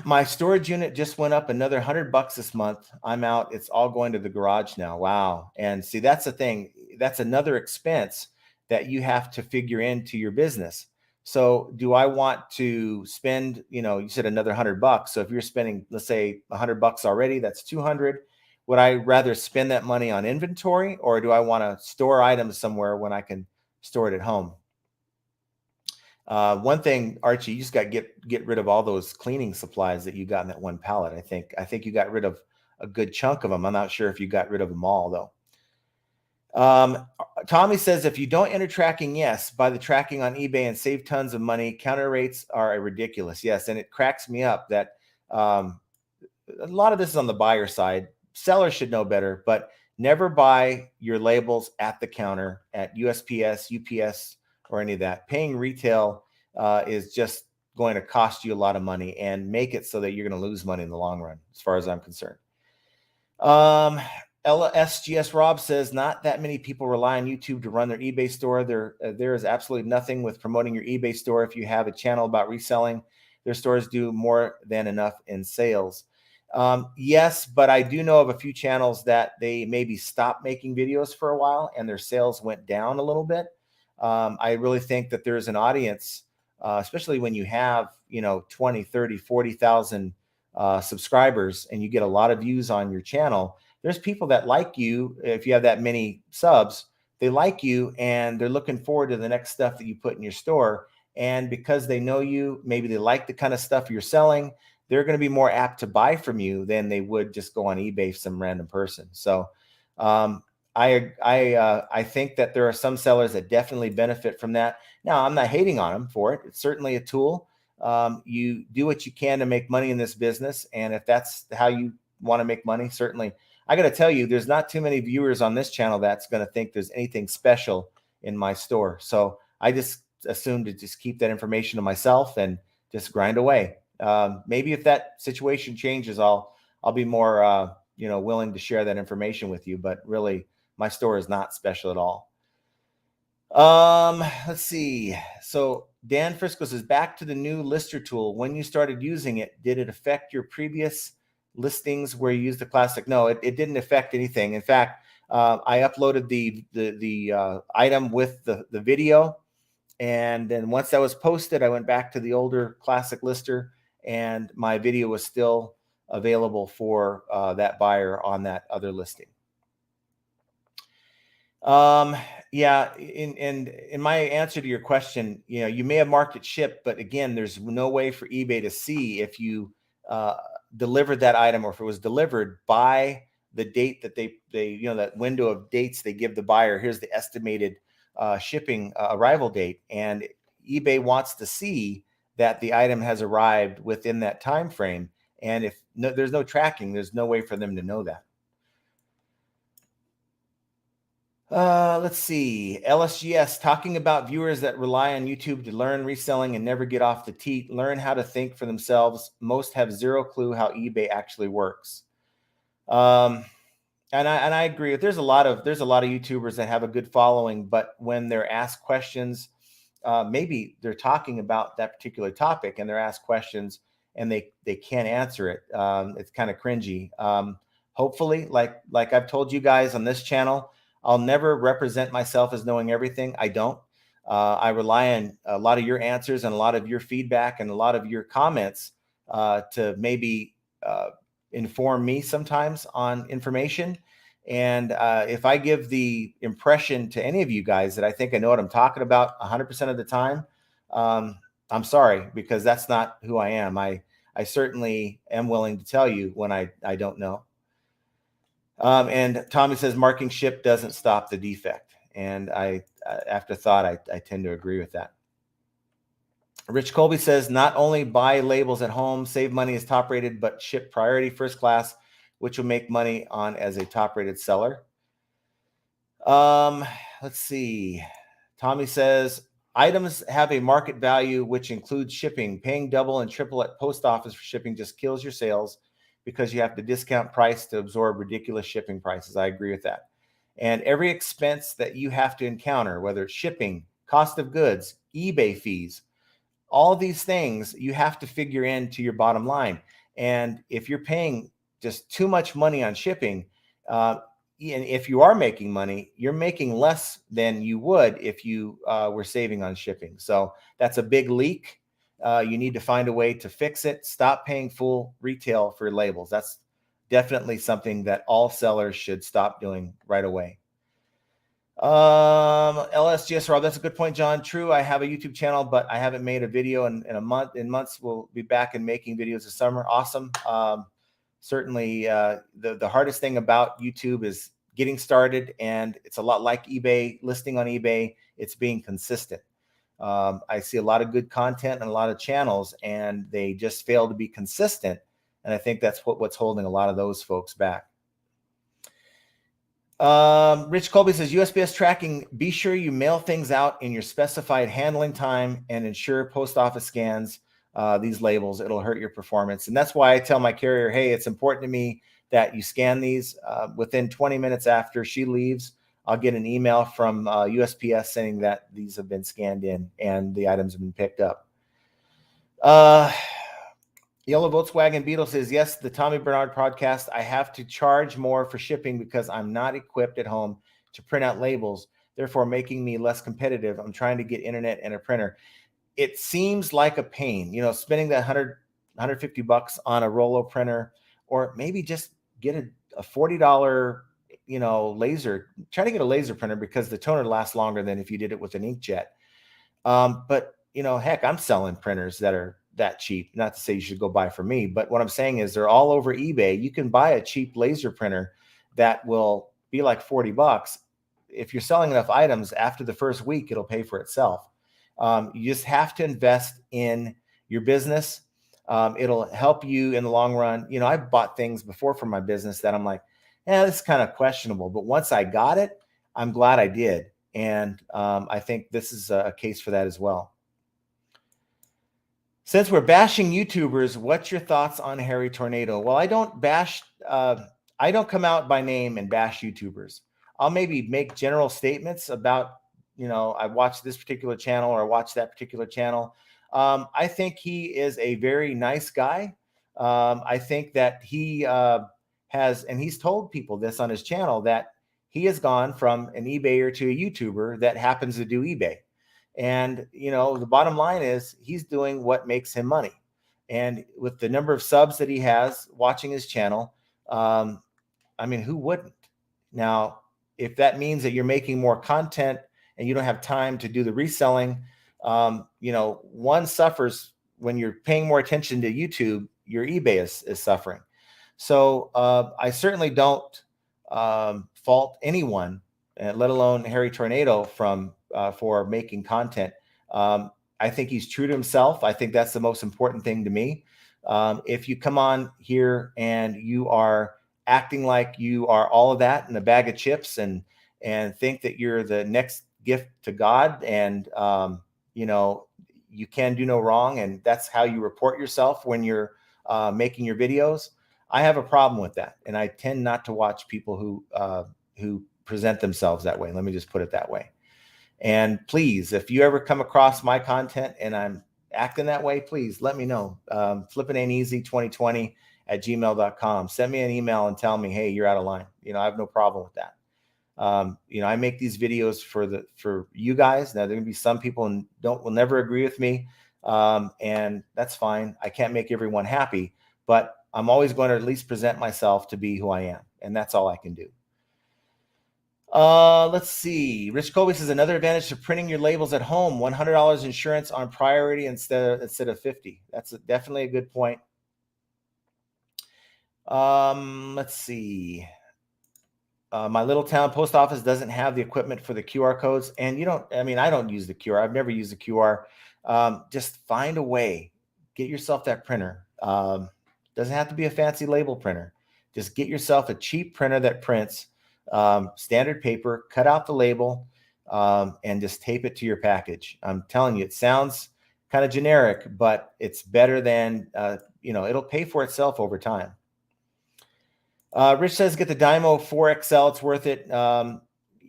My storage unit just went up another $100 this month. I'm out. It's all going to the garage now. Wow. And see, that's the thing. That's another expense that you have to figure into your business. So do I want to spend, you said another $100. So if you're spending, let's say $100 already, that's 200. Would I rather spend that money on inventory, or do I want to store items somewhere when I can store it at home? One thing, Archie, you just got to get rid of all those cleaning supplies that you got in that one pallet. I think you got rid of a good chunk of them. I'm not sure if you got rid of them all, though. Tommy says, if you don't enter tracking, yes, buy the tracking on eBay and save tons of money. Counter rates are ridiculous. Yes, and it cracks me up that a lot of this is on the buyer side. Sellers should know better, but never buy your labels at the counter at USPS, UPS, or any of that. Paying retail is just going to cost you a lot of money, and make it so that you're going to lose money in the long run, as far as I'm concerned. LSGS Rob says, not that many people rely on YouTube to run their eBay store. There is absolutely nothing with promoting your eBay store. If you have a channel about reselling, their stores do more than enough in sales. Yes, but I do know of a few channels that they maybe stopped making videos for a while and their sales went down a little bit. I really think that there's an audience, especially when you have, 20, 30, 40,000 subscribers and you get a lot of views on your channel. There's people that like you. If you have that many subs, they like you and they're looking forward to the next stuff that you put in your store. And because they know you, maybe they like the kind of stuff you're selling, they're going to be more apt to buy from you than they would just go on eBay, some random person. So I think that there are some sellers that definitely benefit from that. Now, I'm not hating on them for it. It's certainly a tool. You do what you can to make money in this business. And if that's how you want to make money, certainly. I got to tell you, there's not too many viewers on this channel that's going to think there's anything special in my store. So I just assume to just keep that information to myself and just grind away. Maybe if that situation changes, I'll be more, willing to share that information with you. But really, my store is not special at all. Let's see. So Dan Frisco says, back to the new lister tool. When you started using it, did it affect your previous listings where you used the classic? No, it didn't affect anything. In fact, I uploaded the item with the video. And then once that was posted, I went back to the older classic lister and my video was still available for that buyer on that other listing. Yeah, in my answer to your question, you may have marked it shipped, but again, there's no way for eBay to see if you delivered that item or if it was delivered by the date that they that window of dates they give the buyer. Here's the estimated shipping arrival date, and eBay wants to see that the item has arrived within that time frame. And if there's no tracking, there's no way for them to know that. Let's see. LSGS talking about viewers that rely on YouTube to learn reselling and never get off the teat, learn how to think for themselves. Most have zero clue how eBay actually works. And I agree. There's a lot of YouTubers that have a good following, but when they're asked questions, maybe they're talking about that particular topic and they're asked questions and they can't answer it. It's kind of cringy. Hopefully, like I've told you guys on this channel, I'll never represent myself as knowing everything. I don't. I rely on a lot of your answers and a lot of your feedback and a lot of your comments to maybe inform me sometimes on information. And if I give the impression to any of you guys that I think I know what I'm talking about 100% of the time, I'm sorry, because that's not who I am. I certainly am willing to tell you when I don't know. And Tommy says marking ship doesn't stop the defect. And after thought, I tend to agree with that. Rich Colby says not only buy labels at home, save money as top rated, but ship priority first class, which will make money on as a top rated seller. Let's see. Tommy says items have a market value, which includes shipping. Paying double and triple at post office for shipping just kills your sales because you have to discount price to absorb ridiculous shipping prices. I agree with that. And every expense that you have to encounter, whether it's shipping, cost of goods, eBay fees, all these things you have to figure into your bottom line. And if you're paying just too much money on shipping, and if you are making money, you're making less than you would if you were saving on shipping. So that's a big leak. You need to find a way to fix it. Stop paying full retail for labels. That's definitely something that all sellers should stop doing right away. LSGS Rob, that's a good point, John. True, I have a YouTube channel, but I haven't made a video in a month. In months, we'll be back and making videos this summer. Awesome. Certainly, the hardest thing about YouTube is getting started, and it's a lot like eBay, listing on eBay. It's being consistent. I see a lot of good content and a lot of channels, and they just fail to be consistent. And I think that's what's holding a lot of those folks back. Rich Colby says USPS tracking. Be sure you mail things out in your specified handling time and ensure post office scans these labels. It'll hurt your performance. And that's why I tell my carrier, hey, it's important to me that you scan these within 20 minutes after she leaves. I'll get an email from USPS saying that these have been scanned in and the items have been picked up. Yellow Volkswagen Beetle says, yes, the Tommy Bernard podcast. I have to charge more for shipping because I'm not equipped at home to print out labels, therefore making me less competitive. I'm trying to get internet and a printer. It seems like a pain, spending that $150 on a Rollo printer, or maybe just get a $40, laser. Try to get a laser printer because the toner lasts longer than if you did it with an inkjet. But heck, I'm selling printers that are that cheap. Not to say you should go buy from me, but what I'm saying is they're all over eBay. You can buy a cheap laser printer that will be like $40. If you're selling enough items after the first week, it'll pay for itself. You just have to invest in your business. It'll help you in the long run. I've bought things before for my business that I'm like, this is kind of questionable. But once I got it, I'm glad I did. And I think this is a case for that as well. Since we're bashing YouTubers, what's your thoughts on Harry Tornado? Well, I don't come out by name and bash YouTubers. I'll maybe make general statements about, I watched this particular channel or I watched that particular channel. I think he is a very nice guy. I think that he has, and he's told people this on his channel, that he has gone from an eBayer to a YouTuber that happens to do eBay. And, the bottom line is he's doing what makes him money. And with the number of subs that he has watching his channel, who wouldn't? Now, if that means that you're making more content and you don't have time to do the reselling, one suffers when you're paying more attention to YouTube, your eBay is suffering. So I certainly don't fault anyone, let alone Harry Tornado, for making content. I think he's true to himself. I think that's the most important thing to me. If you come on here and you are acting like you are all of that in a bag of chips and think that you're the next gift to God and, you can do no wrong, and that's how you report yourself when you're making your videos, I have a problem with that. And I tend not to watch people who present themselves that way. Let me just put it that way. And please, if you ever come across my content and I'm acting that way, please let me know. flippingainteasy2020@gmail.com. Send me an email and tell me, hey, you're out of line. I have no problem with that. I make these videos for you guys. Now, there can be some people who will never agree with me. And that's fine. I can't make everyone happy, but I'm always going to at least present myself to be who I am. And that's all I can do. Let's see. Rich Colby says another advantage of printing your labels at home: $100 insurance on priority instead of 50. That's definitely a good point. Let's see. My little town post office doesn't have the equipment for the QR codes, and I don't use the QR. I've never used the QR. Just find a way. Get yourself that printer. Doesn't have to be a fancy label printer. Just get yourself a cheap printer that prints standard paper. Cut out the label and just tape it to your package. I'm telling you, it sounds kind of generic, but it's better than it'll pay for itself over time. Rich says, get the Dymo 4XL. It's worth it.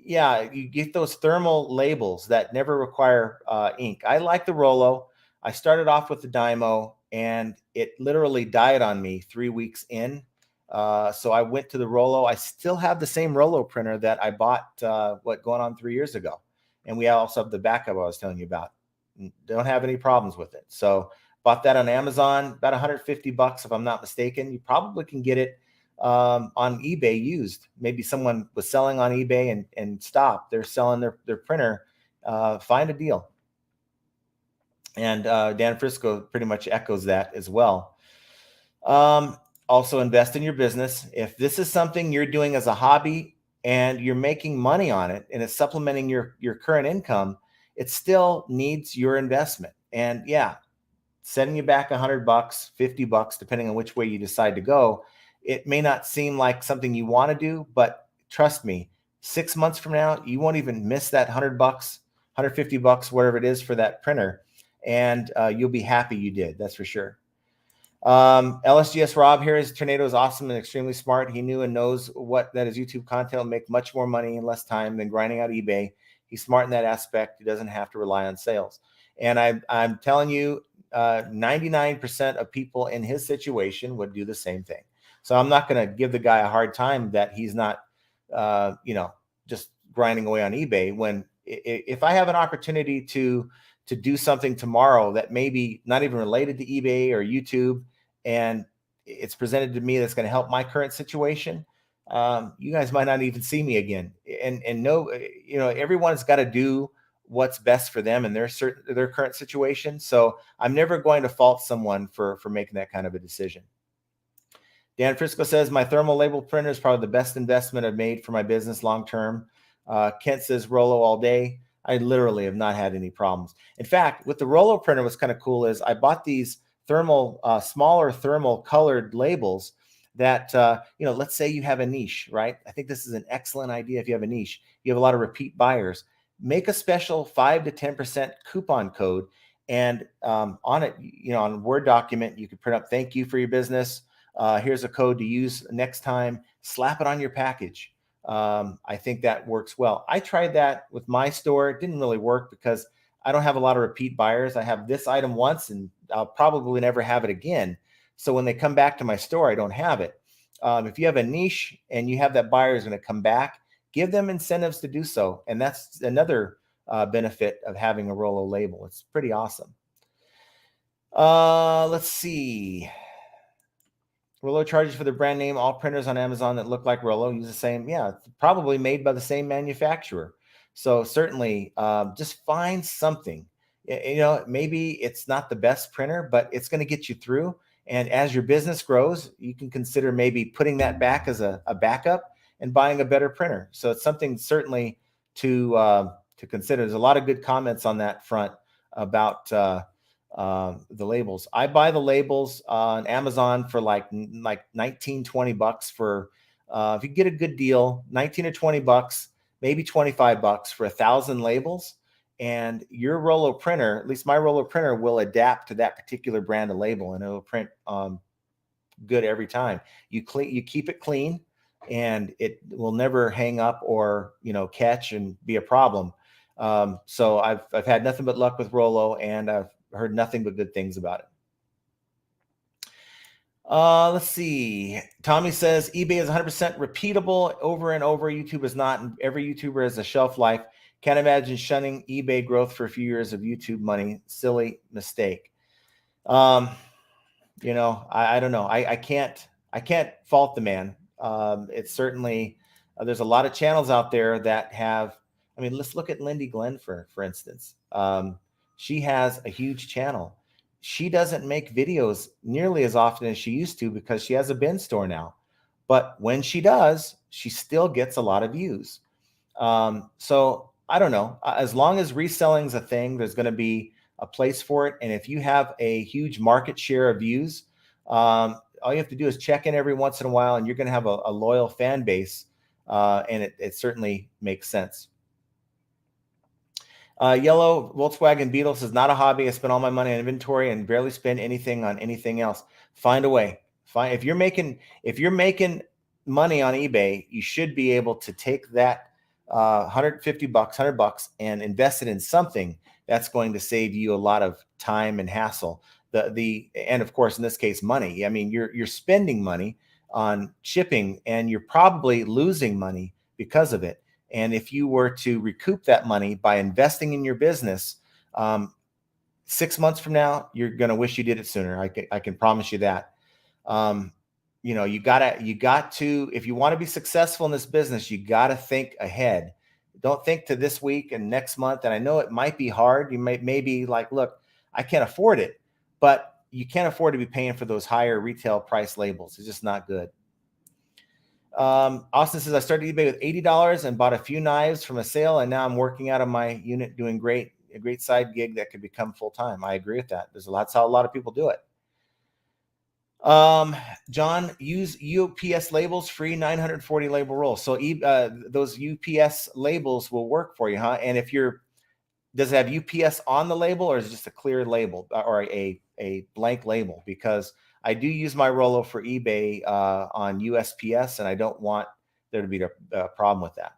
Yeah, you get those thermal labels that never require ink. I like the Rollo. I started off with the Dymo, and it literally died on me 3 weeks in. So I went to the Rollo. I still have the same Rollo printer that I bought, going on 3 years ago. And we also have the backup I was telling you about. Don't have any problems with it. So bought that on Amazon, about $150 if I'm not mistaken. You probably can get it on eBay used. Maybe someone was selling on eBay and stopped. They're selling their printer. Find a deal. And Dan Frisco pretty much echoes that as well. Also invest in your business. If this is something you're doing as a hobby and you're making money on it and it's supplementing your current income, it still needs your investment. And yeah, setting you back $100, $50, depending on which way you decide to go. It may not seem like something you want to do, but trust me, 6 months from now, you won't even miss that $100, $150, whatever it is for that printer. And you'll be happy you did. That's for sure. LSGS Rob here is Tornado is awesome and extremely smart. He knew and knows that his YouTube content will make much more money in less time than grinding out eBay. He's smart in that aspect. He doesn't have to rely on sales. And I'm telling you, 99% of people in his situation would do the same thing. So I'm not going to give the guy a hard time that he's not, just grinding away on eBay. When if I have an opportunity to do something tomorrow that maybe not even related to eBay or YouTube, and it's presented to me that's going to help my current situation, you guys might not even see me again. And no, everyone's got to do what's best for them and their current situation. So I'm never going to fault someone for making that kind of a decision. Dan Frisco says, my thermal label printer is probably the best investment I've made for my business long-term. Kent says, Rollo all day. I literally have not had any problems. In fact, with the Rollo printer, what's kind of cool is I bought these smaller thermal colored labels that, let's say you have a niche, right? I think this is an excellent idea. If you have a niche, you have a lot of repeat buyers, make a special 5 to 10% coupon code. And on it, on a Word document, you could print up, thank you for your business. Here's a code to use next time. Slap it on your package. I think that works well. I tried that with my store. It didn't really work because I don't have a lot of repeat buyers. I have this item once and I'll probably never have it again. So when they come back to my store, I don't have it. If you have a niche and you have that buyer is going to come back, give them incentives to do so. And that's another benefit of having a Rollo label. It's pretty awesome. Let's see. Rollo charges for the brand name. All printers on Amazon that look like Rollo use the same. Yeah, probably made by the same manufacturer. So certainly just find something. Maybe it's not the best printer, but it's going to get you through. And as your business grows, you can consider maybe putting that back as a backup and buying a better printer. So it's something certainly to consider. There's a lot of good comments on that front about the labels. I buy the labels on Amazon for like 19, $20 for if you get a good deal, 19 or $20, maybe $25 for 1,000 labels. And your Rollo printer, at least my Rollo printer, will adapt to that particular brand of label, and it'll print good every time. You keep it clean, and it will never hang up or catch and be a problem. So I've had nothing but luck with Rollo, and I've heard nothing but good things about it. Let's see. Tommy says eBay is 100% repeatable over and over. YouTube is not, and every YouTuber has a shelf life. Can't imagine shunning eBay growth for a few years of YouTube money. Silly mistake. I don't know. I can't fault the man. It's certainly There's a lot of channels out there that have, I mean, let's look at Lindy Glenn, for instance. She has a huge channel. She doesn't make videos nearly as often as she used to because she has a bin store now. But when she does, she still gets a lot of views. So I don't know. As long as reselling is a thing, there's going to be a place for it. And if you have a huge market share of views, all you have to do is check in every once in a while, and you're going to have a loyal fan base. And it certainly makes sense. Yellow Volkswagen Beetle says, not a hobby. I spend all my money on inventory and barely spend anything on anything else. Find a way. If you're making money on eBay, you should be able to take that $150, $100, and invest it in something that's going to save you a lot of time and hassle. And of course, in this case, money. I mean, you're spending money on shipping, and you're probably losing money because of it. And if you were to recoup that money by investing in your business, 6 months from now, you're going to wish you did it sooner. I can promise you that. You got to, if you want to be successful in this business, you got to think ahead. Don't think to this week and next month. And I know it might be hard. You may be like, look, I can't afford it, but you can't afford to be paying for those higher retail price labels. It's just not good. Austin says, I started eBay with $80 and bought a few knives from a sale, and now I'm working out of my unit doing a great side gig that could become full-time. I agree with that. That's how a lot of people do it. John, use UPS labels, free 940 label roll. So those UPS labels will work for you, huh? And does it have UPS on the label, or is it just a clear label or a blank label? Because I do use my Rollo for eBay on USPS, and I don't want there to be a problem with that.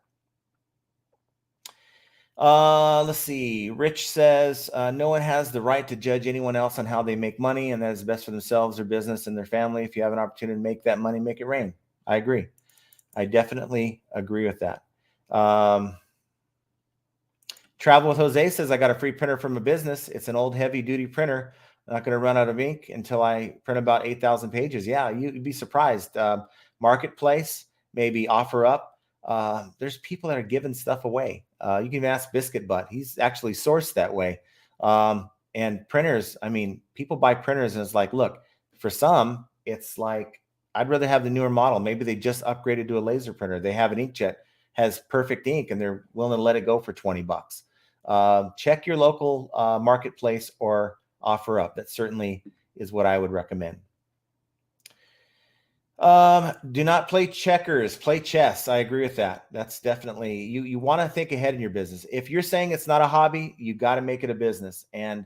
Let's see. Rich says, no one has the right to judge anyone else on how they make money, and that is best for themselves, their business, and their family. If you have an opportunity to make that money, make it rain. I agree. I definitely agree with that. Travel with Jose says, I got a free printer from a business. It's an old heavy duty printer. I'm not going to run out of ink until I print about 8,000 pages. Yeah, you'd be surprised. Marketplace, maybe offer up. There's people that are giving stuff away. You can even ask Biscuit Butt. He's actually sourced that way. And printers, I mean, people buy printers, and it's like, look, for some, it's like, I'd rather have the newer model. Maybe they just upgraded to a laser printer. They have an inkjet, has perfect ink, and they're willing to let it go for $20. Check your local marketplace or offer up. That certainly is what I would recommend. Do not play checkers, play chess. I agree with that. That's definitely, you want to think ahead in your business. If you're saying it's not a hobby, you got to make it a business. And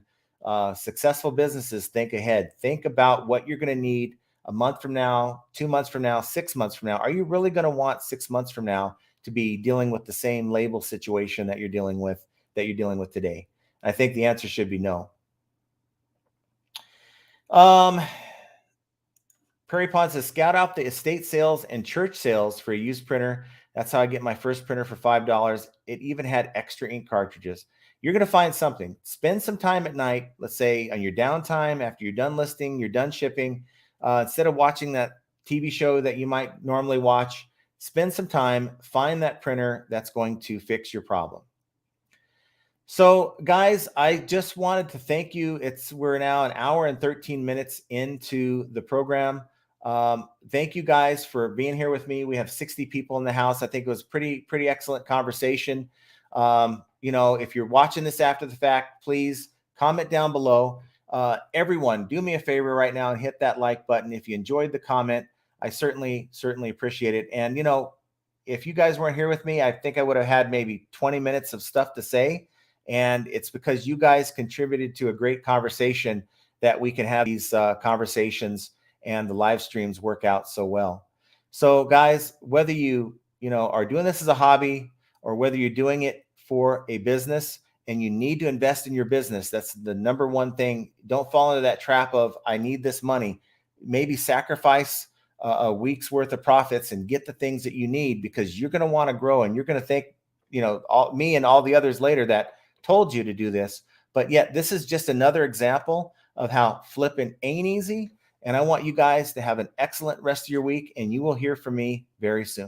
successful businesses think ahead. Think about what you're going to need a month from now, 2 months from now, 6 months from now. Are you really going to want 6 months from now to be dealing with the same label situation that you're dealing with today? I think the answer should be no. Prairie Pond says, scout out the estate sales and church sales for a used printer. That's how I get my first printer for $5. It even had extra ink cartridges. You're going to find something. Spend some time at night, let's say on your downtime, after you're done listing, you're done shipping. Instead of watching that TV show that you might normally watch, spend some time, find that printer that's going to fix your problem. So guys, I just wanted to thank you. We're now an hour and 13 minutes into the program. Thank you guys for being here with me. We have 60 people in the house. I think it was pretty excellent conversation. If you're watching this after the fact, please comment down below. Everyone, do me a favor right now and hit that like button. If you enjoyed the comment, I certainly appreciate it. And if you guys weren't here with me, I think I would have had maybe 20 minutes of stuff to say. And it's because you guys contributed to a great conversation that we can have these conversations and the live streams work out so well. So guys, whether you are doing this as a hobby or whether you're doing it for a business and you need to invest in your business, that's the number one thing. Don't fall into that trap of, I need this money. Maybe sacrifice a week's worth of profits and get the things that you need, because you're going to want to grow, and you're going to thank me and all the others later that told you to do this. But yet this is just another example of how flipping ain't easy. And I want you guys to have an excellent rest of your week, and you will hear from me very soon.